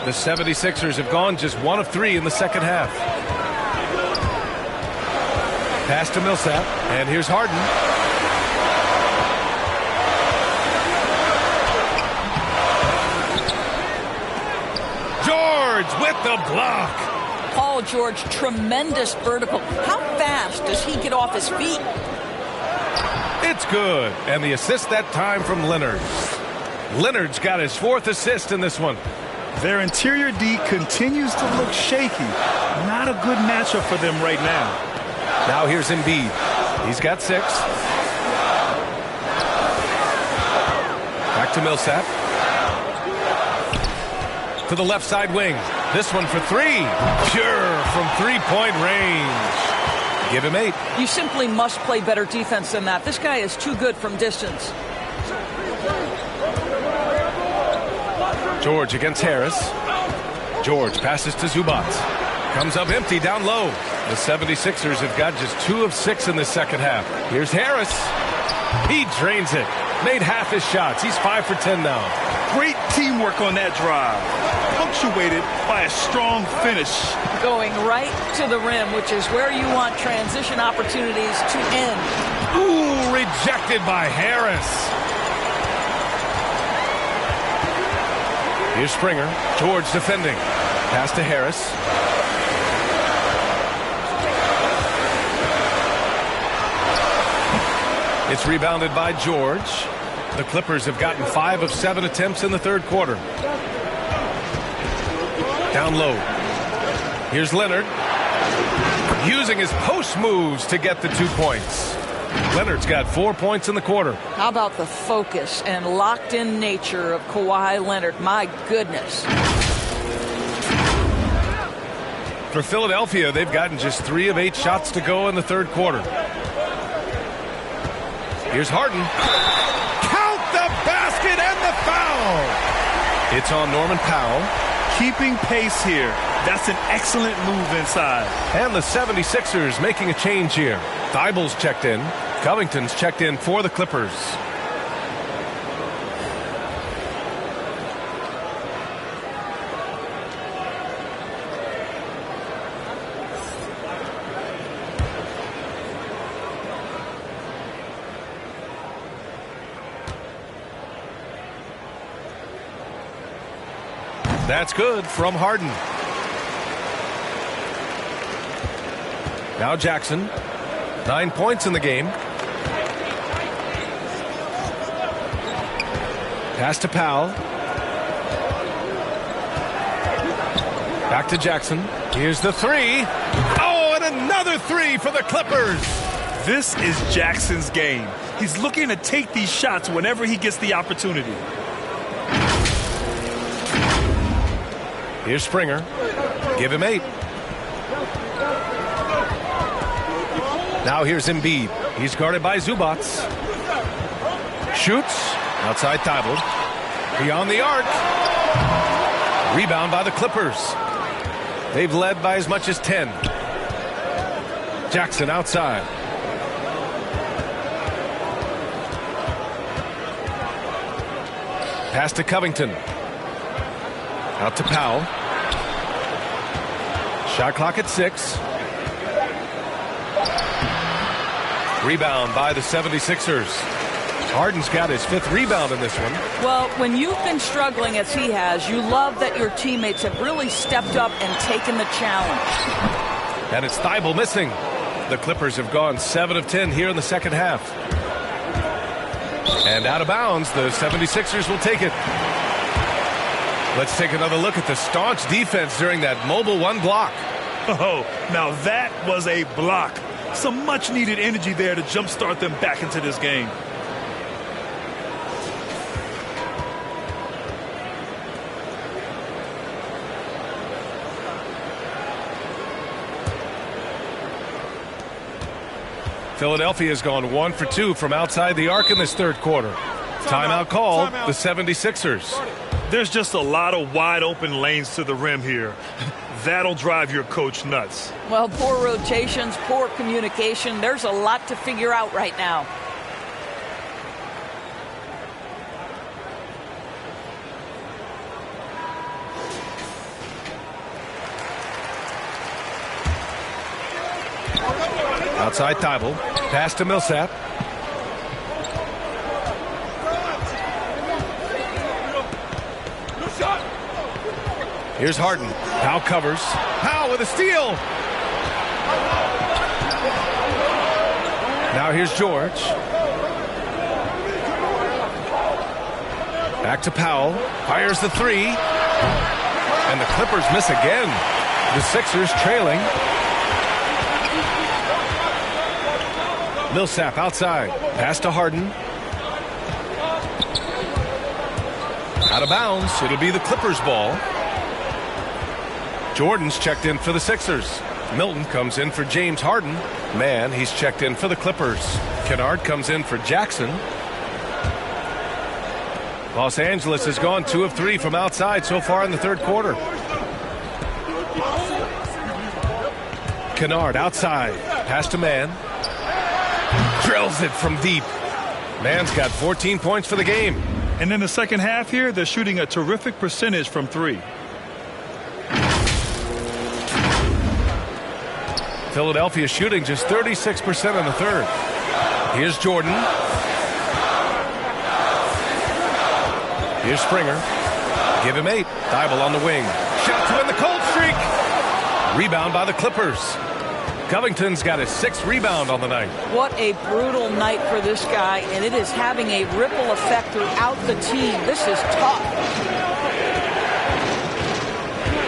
The 76ers have gone just 1 of 3 in the second half. Pass to Millsap, and here's Harden. George with the block. Paul George, tremendous vertical. How fast does he get off his feet? It's good. And the assist that time from Leonard. Leonard's got his 4th assist in this one. Their interior D continues to look shaky. Not a good matchup for them right now. Now here's Embiid. He's got 6. Back to Millsap. To the left side wing. This one for 3. Pure from 3-point range. Give him 8. You simply must play better defense than that. This guy is too good from distance. George against Harris. George passes to Zubac. Comes up empty down low. The 76ers have got just 2 of 6 in the second half. Here's Harris. He drains it. Made half his shots. He's 5 for 10 now. Great teamwork on that drive. Punctuated by a strong finish. Going right to the rim, which is where you want transition opportunities to end. Ooh, rejected by Harris. Here's Springer. George defending. Pass to Harris. It's rebounded by George. The Clippers have gotten 5 of 7 attempts in the third quarter. Down low. Here's Leonard. Using his post moves to get the 2 points. Leonard's got 4 points in the quarter. How about the focus and locked-in nature of Kawhi Leonard? My goodness. For Philadelphia, they've gotten just 3 of 8 shots to go in the third quarter. Here's Harden. Count the basket and the foul. It's on Norman Powell. Keeping pace here. That's an excellent move inside. And the 76ers making a change here. Thybulle's checked in. Covington's checked in for the Clippers. That's good from Harden. Now Jackson. 9 points in the game. Pass to Powell. Back to Jackson. Here's the 3. Oh, and another 3 for the Clippers. This is Jackson's game. He's looking to take these shots whenever he gets the opportunity. Here's Springer. Give him 8. Now here's Embiid. He's guarded by Zubac. Shoots. Outside Thibault. Beyond the arc. Rebound by the Clippers. They've led by as much as 10. Jackson outside. Pass to Covington. Out to Powell. Shot clock at 6. Rebound by the 76ers. Harden's got his 5th rebound in this one. Well, when you've been struggling as he has, you love that your teammates have really stepped up and taken the challenge. And it's Thibault missing. The Clippers have gone 7 of 10 here in the second half. And out of bounds, the 76ers will take it. Let's take another look at the staunch defense during that mobile 1 block. Oh, now that was a block. Some much-needed energy there to jumpstart them back into this game. Philadelphia has gone 1 for 2 from outside the arc in this third quarter. Timeout called. The 76ers. There's just a lot of wide-open lanes to the rim here. That'll drive your coach nuts. Well, poor rotations, poor communication. There's a lot to figure out right now. Outside Thibault. Pass to Millsap. Here's Harden. Powell covers. Powell with a steal. Now here's George. Back to Powell. Fires the three. And the Clippers miss again. The Sixers trailing. Millsap outside. Pass to Harden. Out of bounds. It'll be the Clippers' ball. Jordan's checked in for the Sixers. Milton comes in for James Harden. Man, he's checked in for the Clippers. Kennard comes in for Jackson. Los Angeles has gone 2 of 3 from outside so far in the third quarter. Kennard outside. Pass to Mann. Drills it from deep. Mann's got 14 points for the game. And in the second half here, they're shooting a terrific percentage from 3. Philadelphia shooting just 36% in the third. Here's Jordan. Here's Springer. Give him 8. Thibault on the wing. Shot to end the cold streak. Rebound by the Clippers. Covington's got his 6th rebound on the night. What a brutal night for this guy, and it is having a ripple effect throughout the team. This is tough.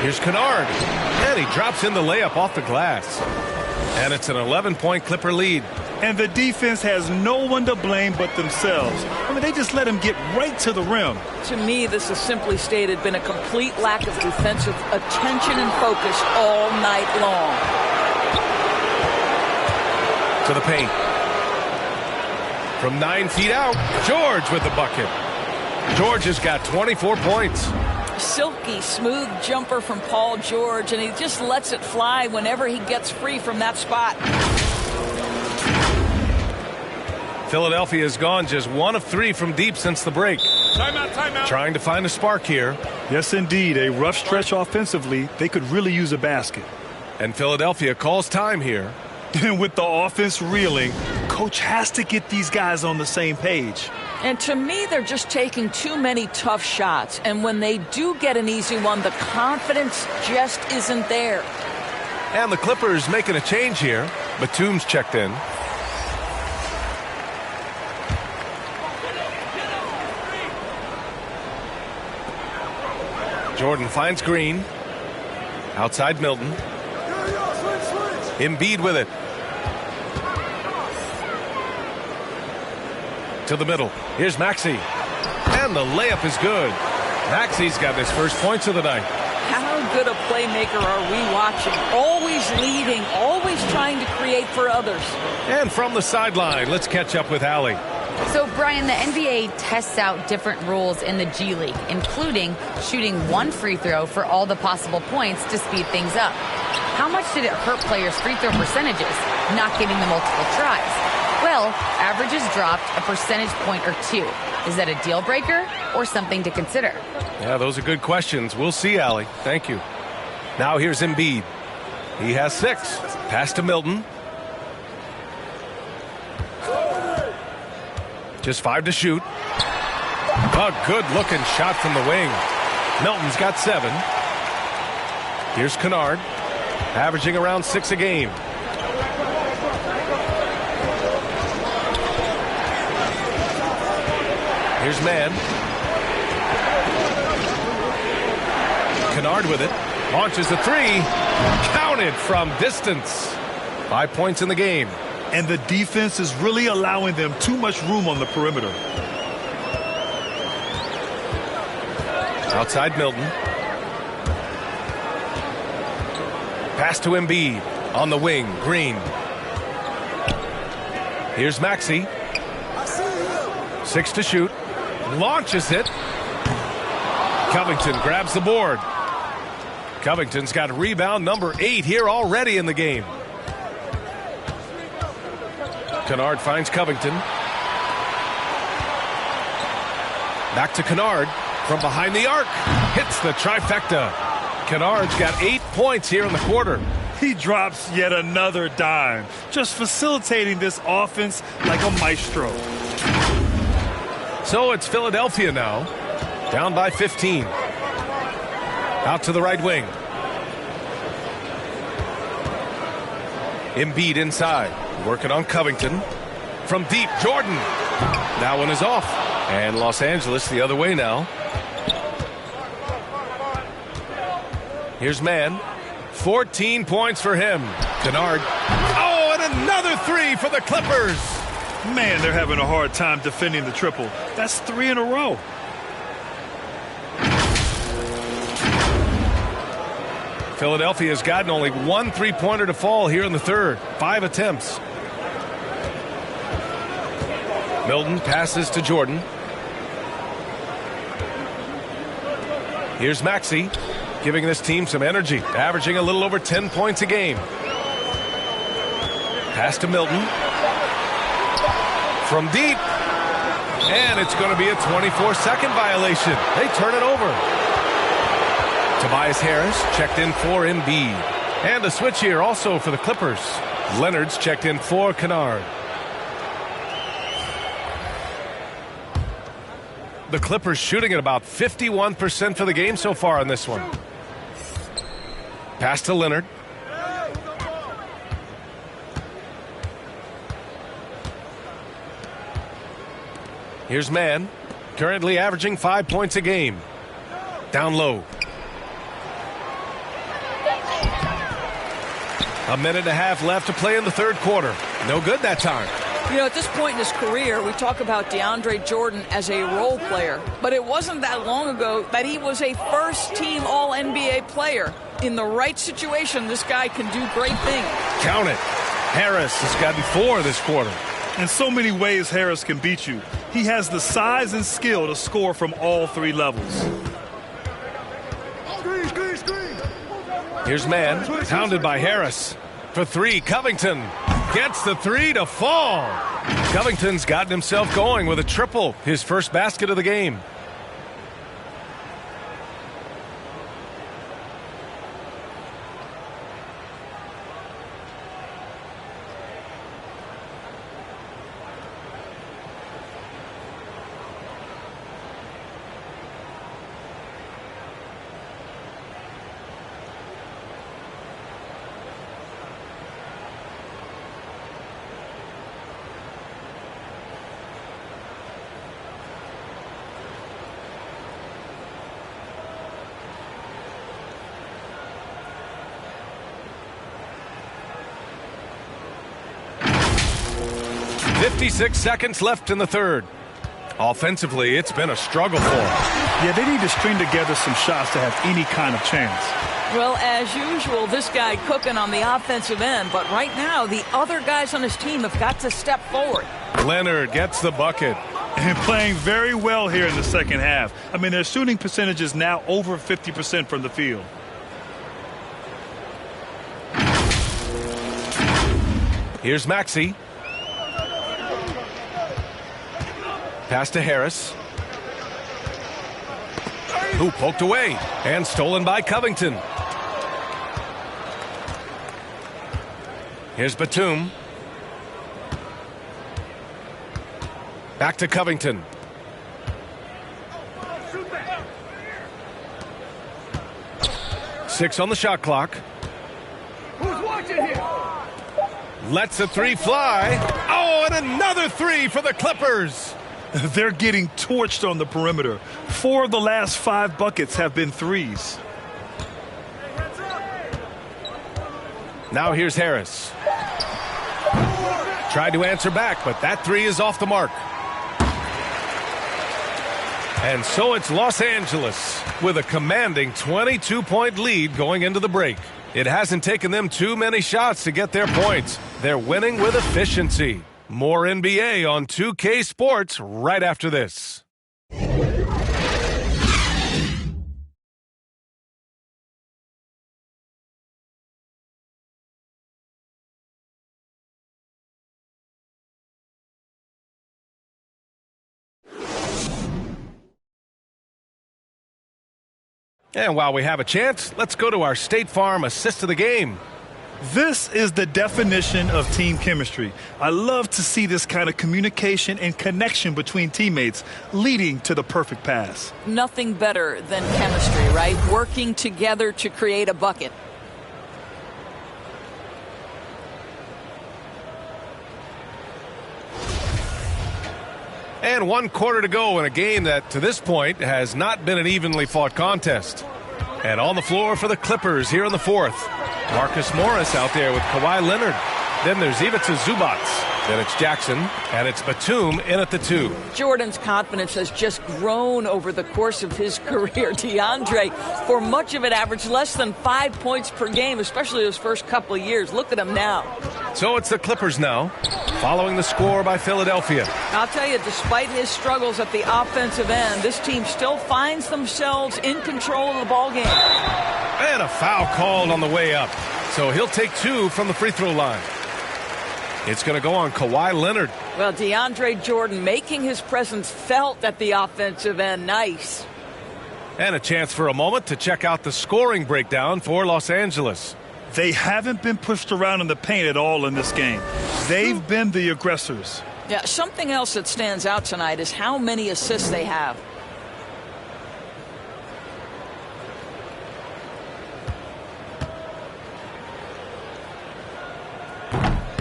Here's Kennard. And he drops in the layup off the glass. And it's an 11-point Clipper lead. And the defense has no one to blame but themselves. I mean, they just let him get right to the rim. To me, this has simply stated been a complete lack of defensive attention and focus all night long. To the paint. From 9 feet out, George with the bucket. George has got 24 points. Silky smooth jumper from Paul George, and he just lets it fly whenever he gets free from that spot. Philadelphia has gone just 1 of 3 from deep since the break. Timeout. Trying to find a spark here. Yes, indeed. A rough stretch offensively. They could really use a basket. And Philadelphia calls time here. And with the offense reeling, coach has to get these guys on the same page. And to me, they're just taking too many tough shots. And when they do get an easy one, the confidence just isn't there. And the Clippers making a change here. Batum's checked in. Jordan finds Green. Outside Milton. Embiid with it. To the middle. Here's Maxey. And the layup is good. Maxey's got his first points of the night. How good a playmaker are we watching? Always leading, always trying to create for others. And from the sideline, let's catch up with Allie. So, Brian, the NBA tests out different rules in the G League, including shooting 1 free throw for all the possible points to speed things up. How much did it hurt players' free throw percentages, not getting the multiple tries? Well, averages dropped a percentage point or 2. Is that a deal breaker or something to consider? Yeah, those are good questions. We'll see, Allie. Thank you. Now here's Embiid. He has 6. Pass to Milton. Just 5 to shoot. A good-looking shot from the wing. Milton's got 7. Here's Kennard, averaging around 6 a game. Here's Mann. Kennard with it. Launches a 3. Counted from distance. 5 points in the game. And the defense is really allowing them too much room on the perimeter. Outside Milton. Pass to Embiid. On the wing, Green. Here's Maxey. 6 to shoot. Launches it. Covington grabs the board. Covington's got rebound number 8 here already in the game. Kennard finds Covington. Back to Kennard from behind the arc. Hits the trifecta. Kennard's got 8 points here in the quarter. He drops yet another dime, just facilitating this offense like a maestro. So it's Philadelphia now, down by 15. Out to the right wing. Embiid inside, working on Covington. From deep, Jordan. That one is off. And Los Angeles the other way now. Here's Mann. 14 points for him. Kennard. Oh, and another three for the Clippers. Man, they're having a hard time defending the triple. That's 3 in a row. Philadelphia has gotten only one three-pointer to fall here in the third. 5 attempts. Milton passes to Jordan. Here's Maxey, giving this team some energy, averaging a little over 10 points a game. Pass to Milton. From deep. And it's going to be a 24-second violation. They turn it over. Tobias Harris checked in for Embiid. And a switch here also for the Clippers. Leonard's checked in for Kennard. The Clippers shooting at about 51% for the game so far on this one. Pass to Leonard. Here's Mann, currently averaging 5 points a game. Down low. A minute and a half left to play in the third quarter. No good that time. You know, at this point in his career, we talk about DeAndre Jordan as a role player, but it wasn't that long ago that he was a first-team All-NBA player. In the right situation, this guy can do great things. Count it. Harris has gotten 4 this quarter. In so many ways, Harris can beat you. He has the size and skill to score from all 3 levels. Here's Mann, pounded by Harris. For 3, Covington gets the 3 to fall. Covington's gotten himself going with a triple, his first basket of the game. .56 seconds left in the third. Offensively, it's been a struggle for them. Yeah, they need to string together some shots to have any kind of chance. Well, as usual, this guy cooking on the offensive end, but right now, the other guys on his team have got to step forward. Leonard gets the bucket. And playing very well here in the second half. I mean, their shooting percentage is now over 50% from the field. Here's Maxey. Pass to Harris. Who poked away and stolen by Covington. Here's Batum. Back to Covington. Six on the shot clock. Who's watching here? Lets a 3 fly. Oh, and another 3 for the Clippers. They're getting torched on the perimeter. 4 of the last 5 buckets have been threes. Now here's Harris. Tried to answer back, but that 3 is off the mark. And so it's Los Angeles with a commanding 22-point lead going into the break. It hasn't taken them too many shots to get their points. They're winning with efficiency. More NBA on 2K Sports right after this. And while we have a chance, let's go to our State Farm assist of the game. This is the definition of team chemistry. I love to see this kind of communication and connection between teammates leading to the perfect pass. Nothing better than chemistry, right? Working together to create a bucket. And 1 quarter to go in a game that, to this point, has not been an evenly fought contest. And on the floor for the Clippers here in the fourth. Marcus Morris out there with Kawhi Leonard. Then there's Ivica Zubac. Then it's Jackson. And it's Batum in at the 2. Jordan's confidence has just grown over the course of his career. DeAndre, for much of it, averaged less than 5 points per game, especially those first couple of years. Look at him now. So it's the Clippers now, following the score by Philadelphia. I'll tell you, despite his struggles at the offensive end, this team still finds themselves in control of the ballgame. And a foul called on the way up. So he'll take 2 from the free throw line. It's going to go on Kawhi Leonard. Well, DeAndre Jordan making his presence felt at the offensive end. Nice. And a chance for a moment to check out the scoring breakdown for Los Angeles. They haven't been pushed around in the paint at all in this game. They've been the aggressors. Yeah, something else that stands out tonight is how many assists they have.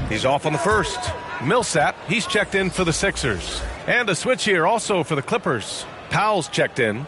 He's off on the first. Millsap, he's checked in for the Sixers. And a switch here also for the Clippers. Powell's checked in.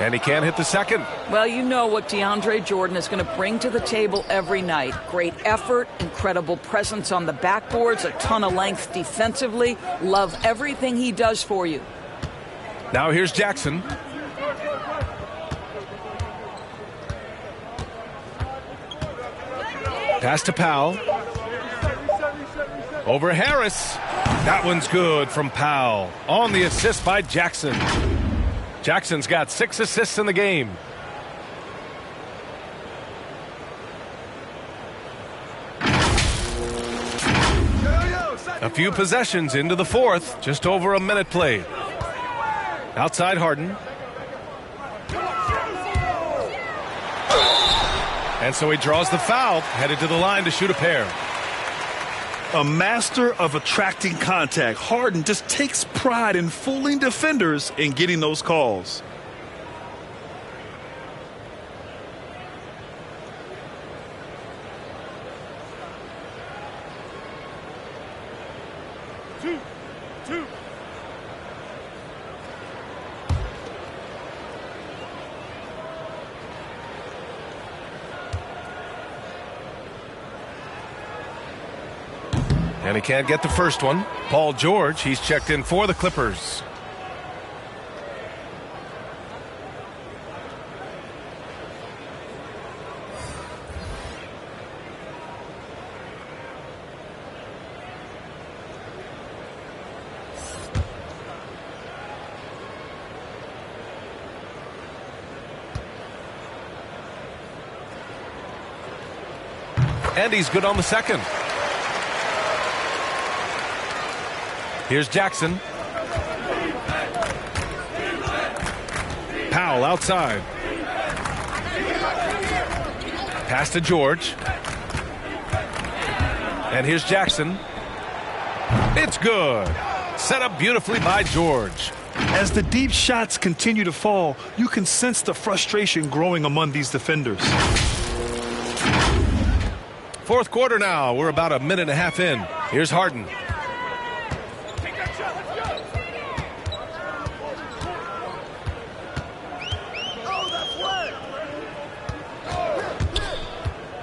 And he can't hit the second. Well, you know what DeAndre Jordan is going to bring to the table every night. Great effort, incredible presence on the backboards, a ton of length defensively. Love everything he does for you. Now here's Jackson. Pass to Powell. Over Harris. That one's good from Powell. On the assist by Jackson. Jackson's got 6 assists in the game. A few possessions into the fourth. Just over a minute played. Outside Harden. And so he draws the foul, headed to the line to shoot a pair. A master of attracting contact. Harden just takes pride in fooling defenders and getting those calls. Two. And he can't get the first one. Paul George, he's checked in for the Clippers. And he's good on the second. Here's Jackson. Powell outside. Pass to George. And here's Jackson. It's good. Set up beautifully by George. As the deep shots continue to fall, you can sense the frustration growing among these defenders. Fourth quarter now. We're about a minute and a half in. Here's Harden.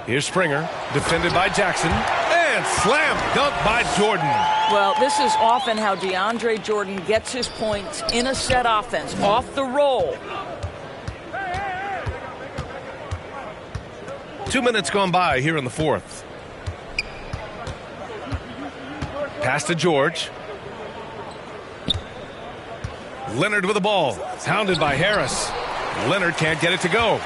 Here's Springer, defended by Jackson, and slam dunk by Jordan. Well, this is often how DeAndre Jordan gets his points in a set offense, off the roll. 2 minutes gone by here in the fourth. Pass to George. Leonard with the ball, hounded by Harris. Leonard can't get it to go.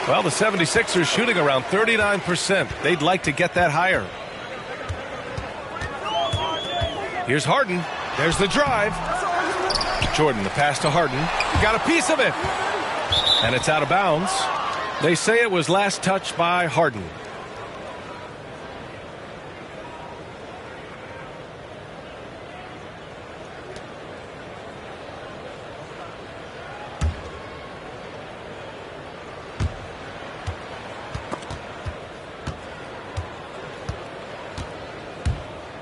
Well, the 76ers shooting around 39%. They'd like to get that higher. Here's Harden. There's the drive. Jordan, the pass to Harden. Got a piece of it. And it's out of bounds. They say it was last touched by Harden.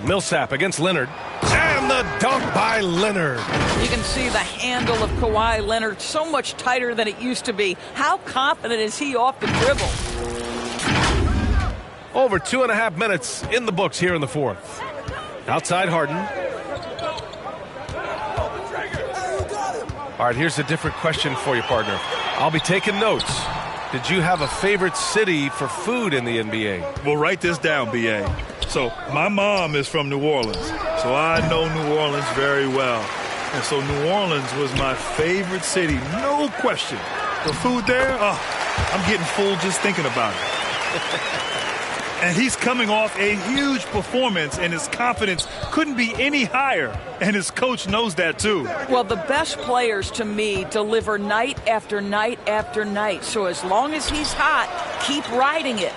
Millsap against Leonard. And the dunk by Leonard. You can see the handle of Kawhi Leonard so much tighter than it used to be. How confident is he off the dribble? Over 2.5 minutes in the books here in the fourth. Outside Harden. All right, here's a different question for you, partner. I'll be taking notes. Did you have a favorite city for food in the NBA? Well, write this down, B.A. So my mom is from New Orleans, so I know New Orleans very well. And so New Orleans was my favorite city, no question. The food there, I'm getting full just thinking about it. And he's coming off a huge performance, and his confidence couldn't be any higher. And his coach knows that, too. Well, the best players, to me, deliver night after night after night. So as long as he's hot, keep riding it.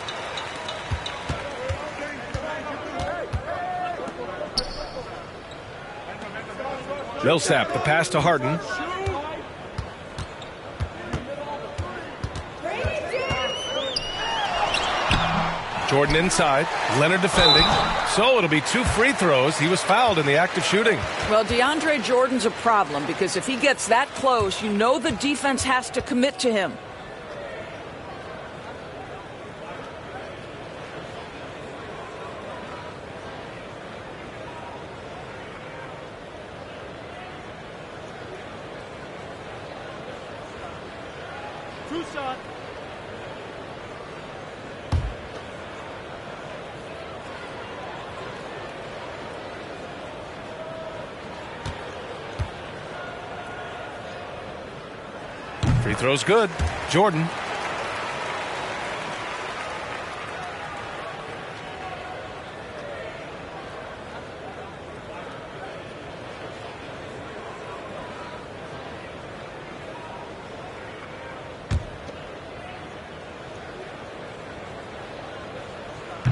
Millsap, the pass to Harden. Jordan inside. Leonard defending. So it'll be 2 free throws. He was fouled in the act of shooting. Well, DeAndre Jordan's a problem because if he gets that close, you know the defense has to commit to him. Shot. Free throw's good. Jordan.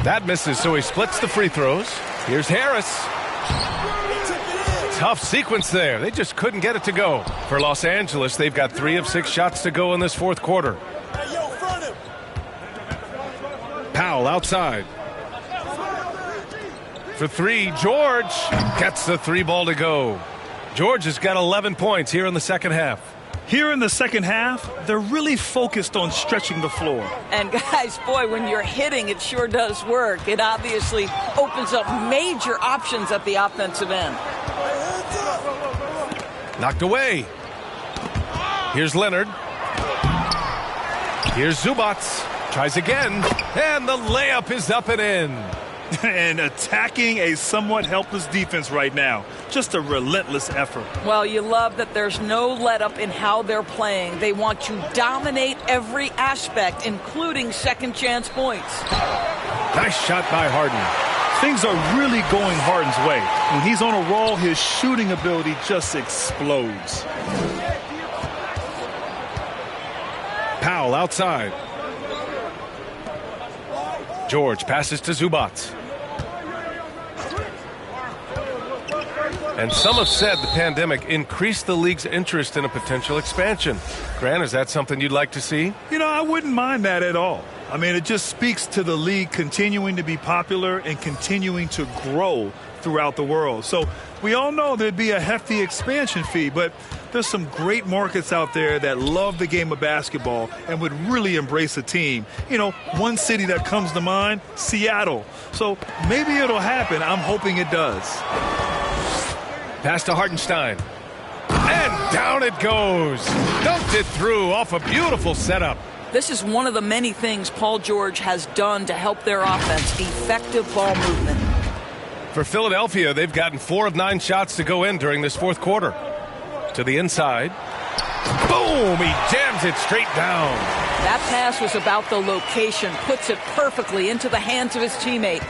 That misses, so he splits the free throws. Here's Harris. Tough sequence there. They just couldn't get it to go. For Los Angeles, they've got 3 of 6 shots to go in this fourth quarter. Powell outside. For 3, George gets the 3 ball to go. George has got 11 points here in the second half. Here in the second half, they're really focused on stretching the floor. And guys, boy, when you're hitting, it sure does work. It obviously opens up major options at the offensive end. Knocked away. Here's Leonard. Here's Zubats. Tries again. And the layup is up and in. And attacking a somewhat helpless defense right now. Just a relentless effort. Well, you love that there's no let-up in how they're playing. They want to dominate every aspect, including second-chance points. Nice shot by Harden. Things are really going Harden's way. When he's on a roll, his shooting ability just explodes. Powell outside. George passes to Zubats. And some have said the pandemic increased the league's interest in a potential expansion. Grant, is that something you'd like to see? You know, I wouldn't mind that at all. I mean, it just speaks to the league continuing to be popular and continuing to grow throughout the world. So we all know there'd be a hefty expansion fee, but there's some great markets out there that love the game of basketball and would really embrace a team. You know, one city that comes to mind, Seattle. So maybe it'll happen. I'm hoping it does. Pass to Hartenstein. And down it goes. Dunked it through off a beautiful setup. This is one of the many things Paul George has done to help their offense, effective ball movement. For Philadelphia, they've gotten 4 of 9 shots to go in during this fourth quarter. To the inside. Boom! He jams it straight down. That pass was about the location, puts it perfectly into the hands of his teammate.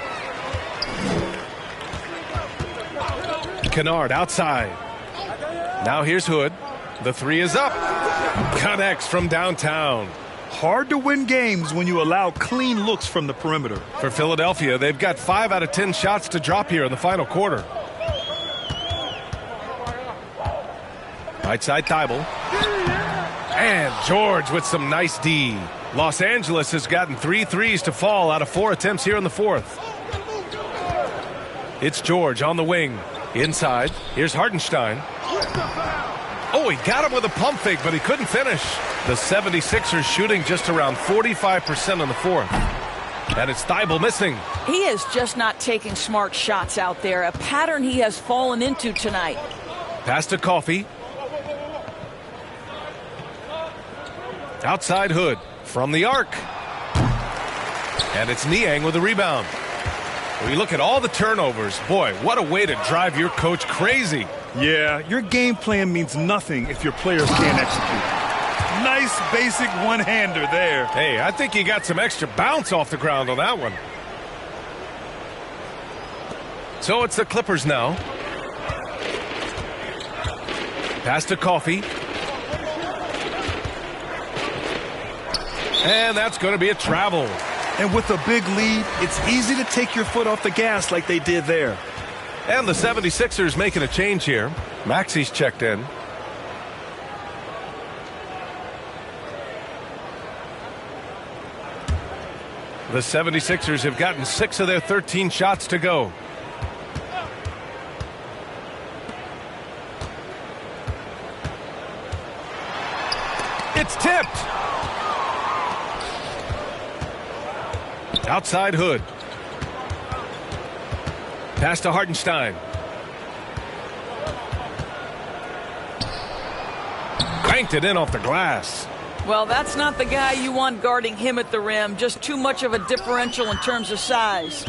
Kennard outside. Now here's Hood. The three is up. Connects from downtown. Hard to win games when you allow clean looks from the perimeter. For Philadelphia, they've got 5 out of 10 shots to drop here in the final quarter. Right side Thibault. And George with some nice D. Los Angeles has gotten 3 threes to fall out of 4 attempts here in the fourth. It's George on the wing. Inside. Here's Hartenstein. Oh, he got him with a pump fake, but he couldn't finish. The 76ers shooting just around 45% in the fourth. And it's Thibault missing. He is just not taking smart shots out there, a pattern he has fallen into tonight. Pass to Coffey. Outside Hood from the arc. And it's Niang with the rebound. When you look at all the turnovers, boy, what a way to drive your coach crazy. Yeah, your game plan means nothing if your players can't execute. Nice basic one-hander there. Hey, I think you got some extra bounce off the ground on that one. So it's the Clippers now. Pass to Coffey. And that's going to be a travel. And with a big lead, it's easy to take your foot off the gas like they did there. And the 76ers making a change here. Maxey's checked in. The 76ers have gotten 6 of their 13 shots to go. It's tipped. Outside Hood. Pass to Hartenstein. Banked it in off the glass. Well, that's not the guy you want guarding him at the rim. Just too much of a differential in terms of size.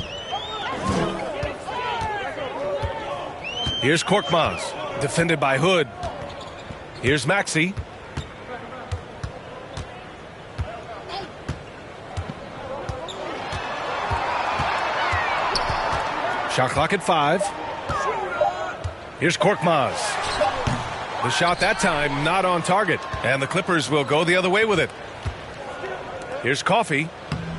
Here's Korkmaz, defended by Hood. Here's Maxey. Shot clock at 5. Here's Korkmaz. The shot that time not on target, and the Clippers will go the other way with it. Here's Coffey.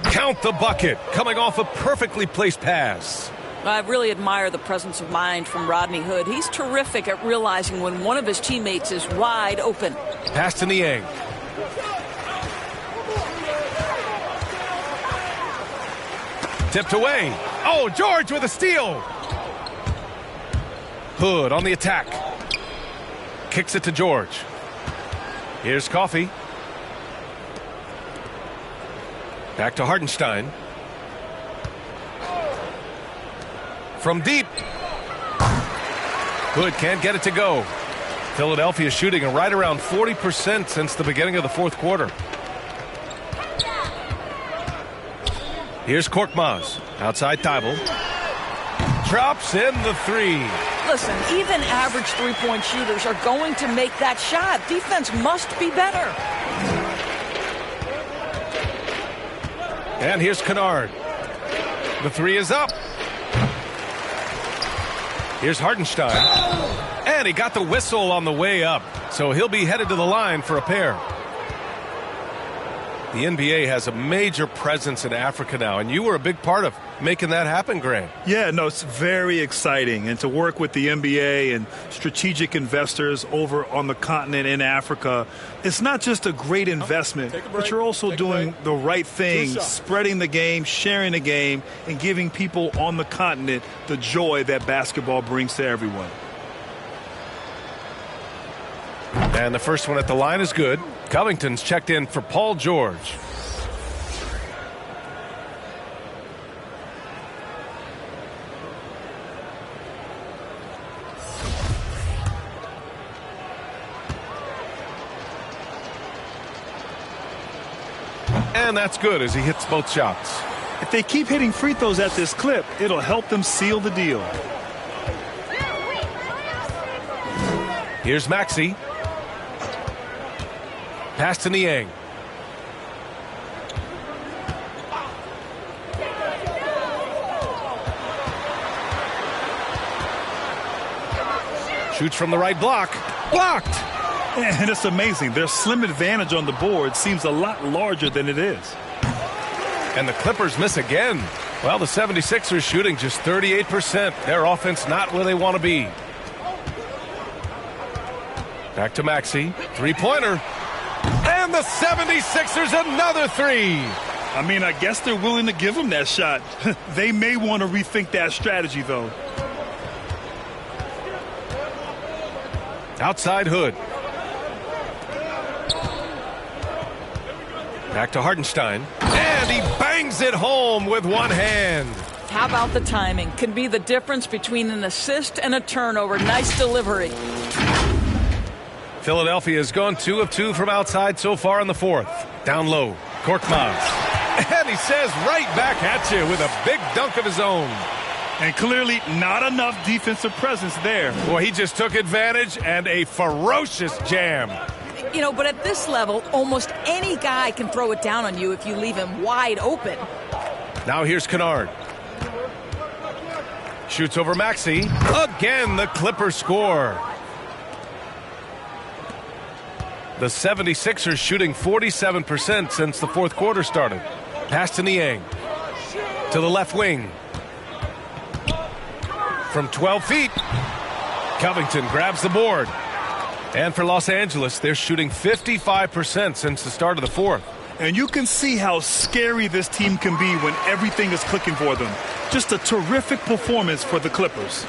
Count the bucket, coming off a perfectly placed pass. I really admire the presence of mind from Rodney Hood. He's terrific at realizing when one of his teammates is wide open. Pass to Niang. Tipped away. Oh, George with a steal. Hood on the attack. Kicks it to George. Here's Coffey. Back to Hartenstein. From deep. Hood can't get it to go. Philadelphia shooting right around 40% since the beginning of the fourth quarter. Here's Korkmaz. Outside Thibault. Drops in the 3. Listen, even average three-point shooters are going to make that shot. Defense must be better. And here's Kennard. The 3 is up. Here's Hartenstein. And he got the whistle on the way up. So he'll be headed to the line for a pair. The NBA has a major presence in Africa now, and you were a big part of making that happen, Grant. Yeah, no, it's very exciting. And to work with the NBA and strategic investors over on the continent in Africa, it's not just a great investment, but you're also doing the right thing, spreading the game, sharing the game, and giving people on the continent the joy that basketball brings to everyone. And the first one at the line is good. Covington's checked in for Paul George. And that's good as he hits both shots. If they keep hitting free throws at this clip, it'll help them seal the deal. Here's Maxey. Pass to Niang. Shoots from the right block. Blocked! And it's amazing. Their slim advantage on the board seems a lot larger than it is. And the Clippers miss again. Well, the 76ers shooting just 38%. Their offense not where they want to be. Back to Maxey. Three-pointer. And the 76ers another three. I mean, I guess they're willing to give him that shot. They may want to rethink that strategy, though. Outside Hood. Back to Hartenstein. And he bangs it home with one hand. How about the timing? Can be the difference between an assist and a turnover. Nice delivery. Philadelphia has gone 2 of 2 from outside so far in the fourth. Down low. Korkmaz. And he says right back at you with a big dunk of his own. And clearly not enough defensive presence there. Boy, he just took advantage and a ferocious jam. You know, but at this level, almost any guy can throw it down on you if you leave him wide open. Now here's Kennard. Shoots over Maxey. Again, the Clippers score. The 76ers shooting 47% since the fourth quarter started. Pass to Niang. To the left wing. From 12 feet. Covington grabs the board. And for Los Angeles, they're shooting 55% since the start of the fourth. And you can see how scary this team can be when everything is clicking for them. Just a terrific performance for the Clippers.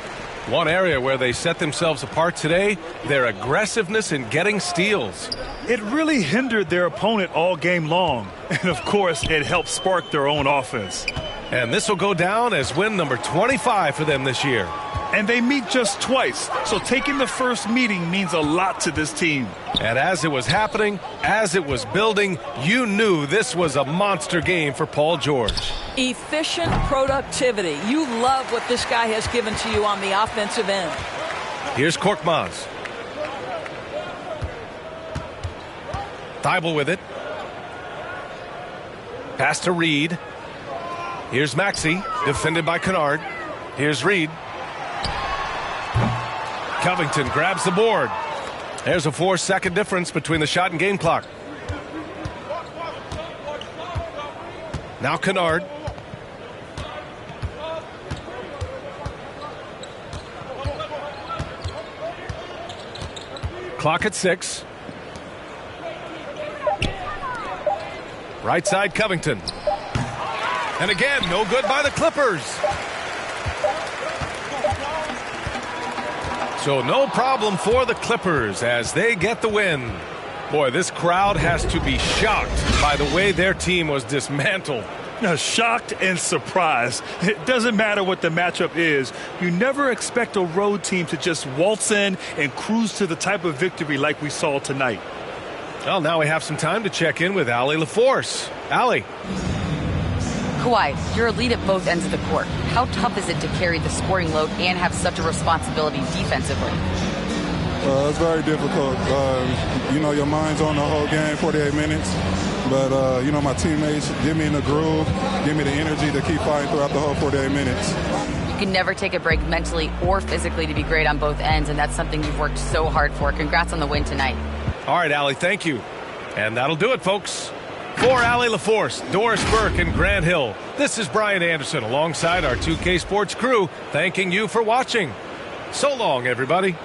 One area where they set themselves apart today, their aggressiveness in getting steals. It really hindered their opponent all game long. And, of course, it helped spark their own offense. And this will go down as win number 25 for them this year. And they meet just twice, so taking the first meeting means a lot to this team. And as it was happening, as it was building, you knew this was a monster game for Paul George. Efficient productivity. You love what this guy has given to you on the offensive end. Here's Korkmaz. Thibault with it. Pass to Reed. Here's Maxey, defended by Kennard. Here's Reed. Covington grabs the board. There's a 4-second difference between the shot and game clock. Now Kennard. Clock at 6. Right side Covington. And again, no good by the Clippers. So no problem for the Clippers as they get the win. Boy, this crowd has to be shocked by the way their team was dismantled. Shocked and surprised. It doesn't matter what the matchup is. You never expect a road team to just waltz in and cruise to the type of victory like we saw tonight. Well, now we have some time to check in with Allie LaForce. Allie. Kawhi, you're a lead at both ends of the court. How tough is it to carry the scoring load and have such a responsibility defensively? It's very difficult. You know, your mind's on the whole game, 48 minutes. But, you know, my teammates get me in the groove, give me the energy to keep fighting throughout the whole 48 minutes. You can never take a break mentally or physically to be great on both ends, and that's something you've worked so hard for. Congrats on the win tonight. All right, Allie, thank you. And that'll do it, folks. For Allie LaForce, Doris Burke, and Grant Hill, this is Brian Anderson alongside our 2K Sports crew, thanking you for watching. So long, everybody.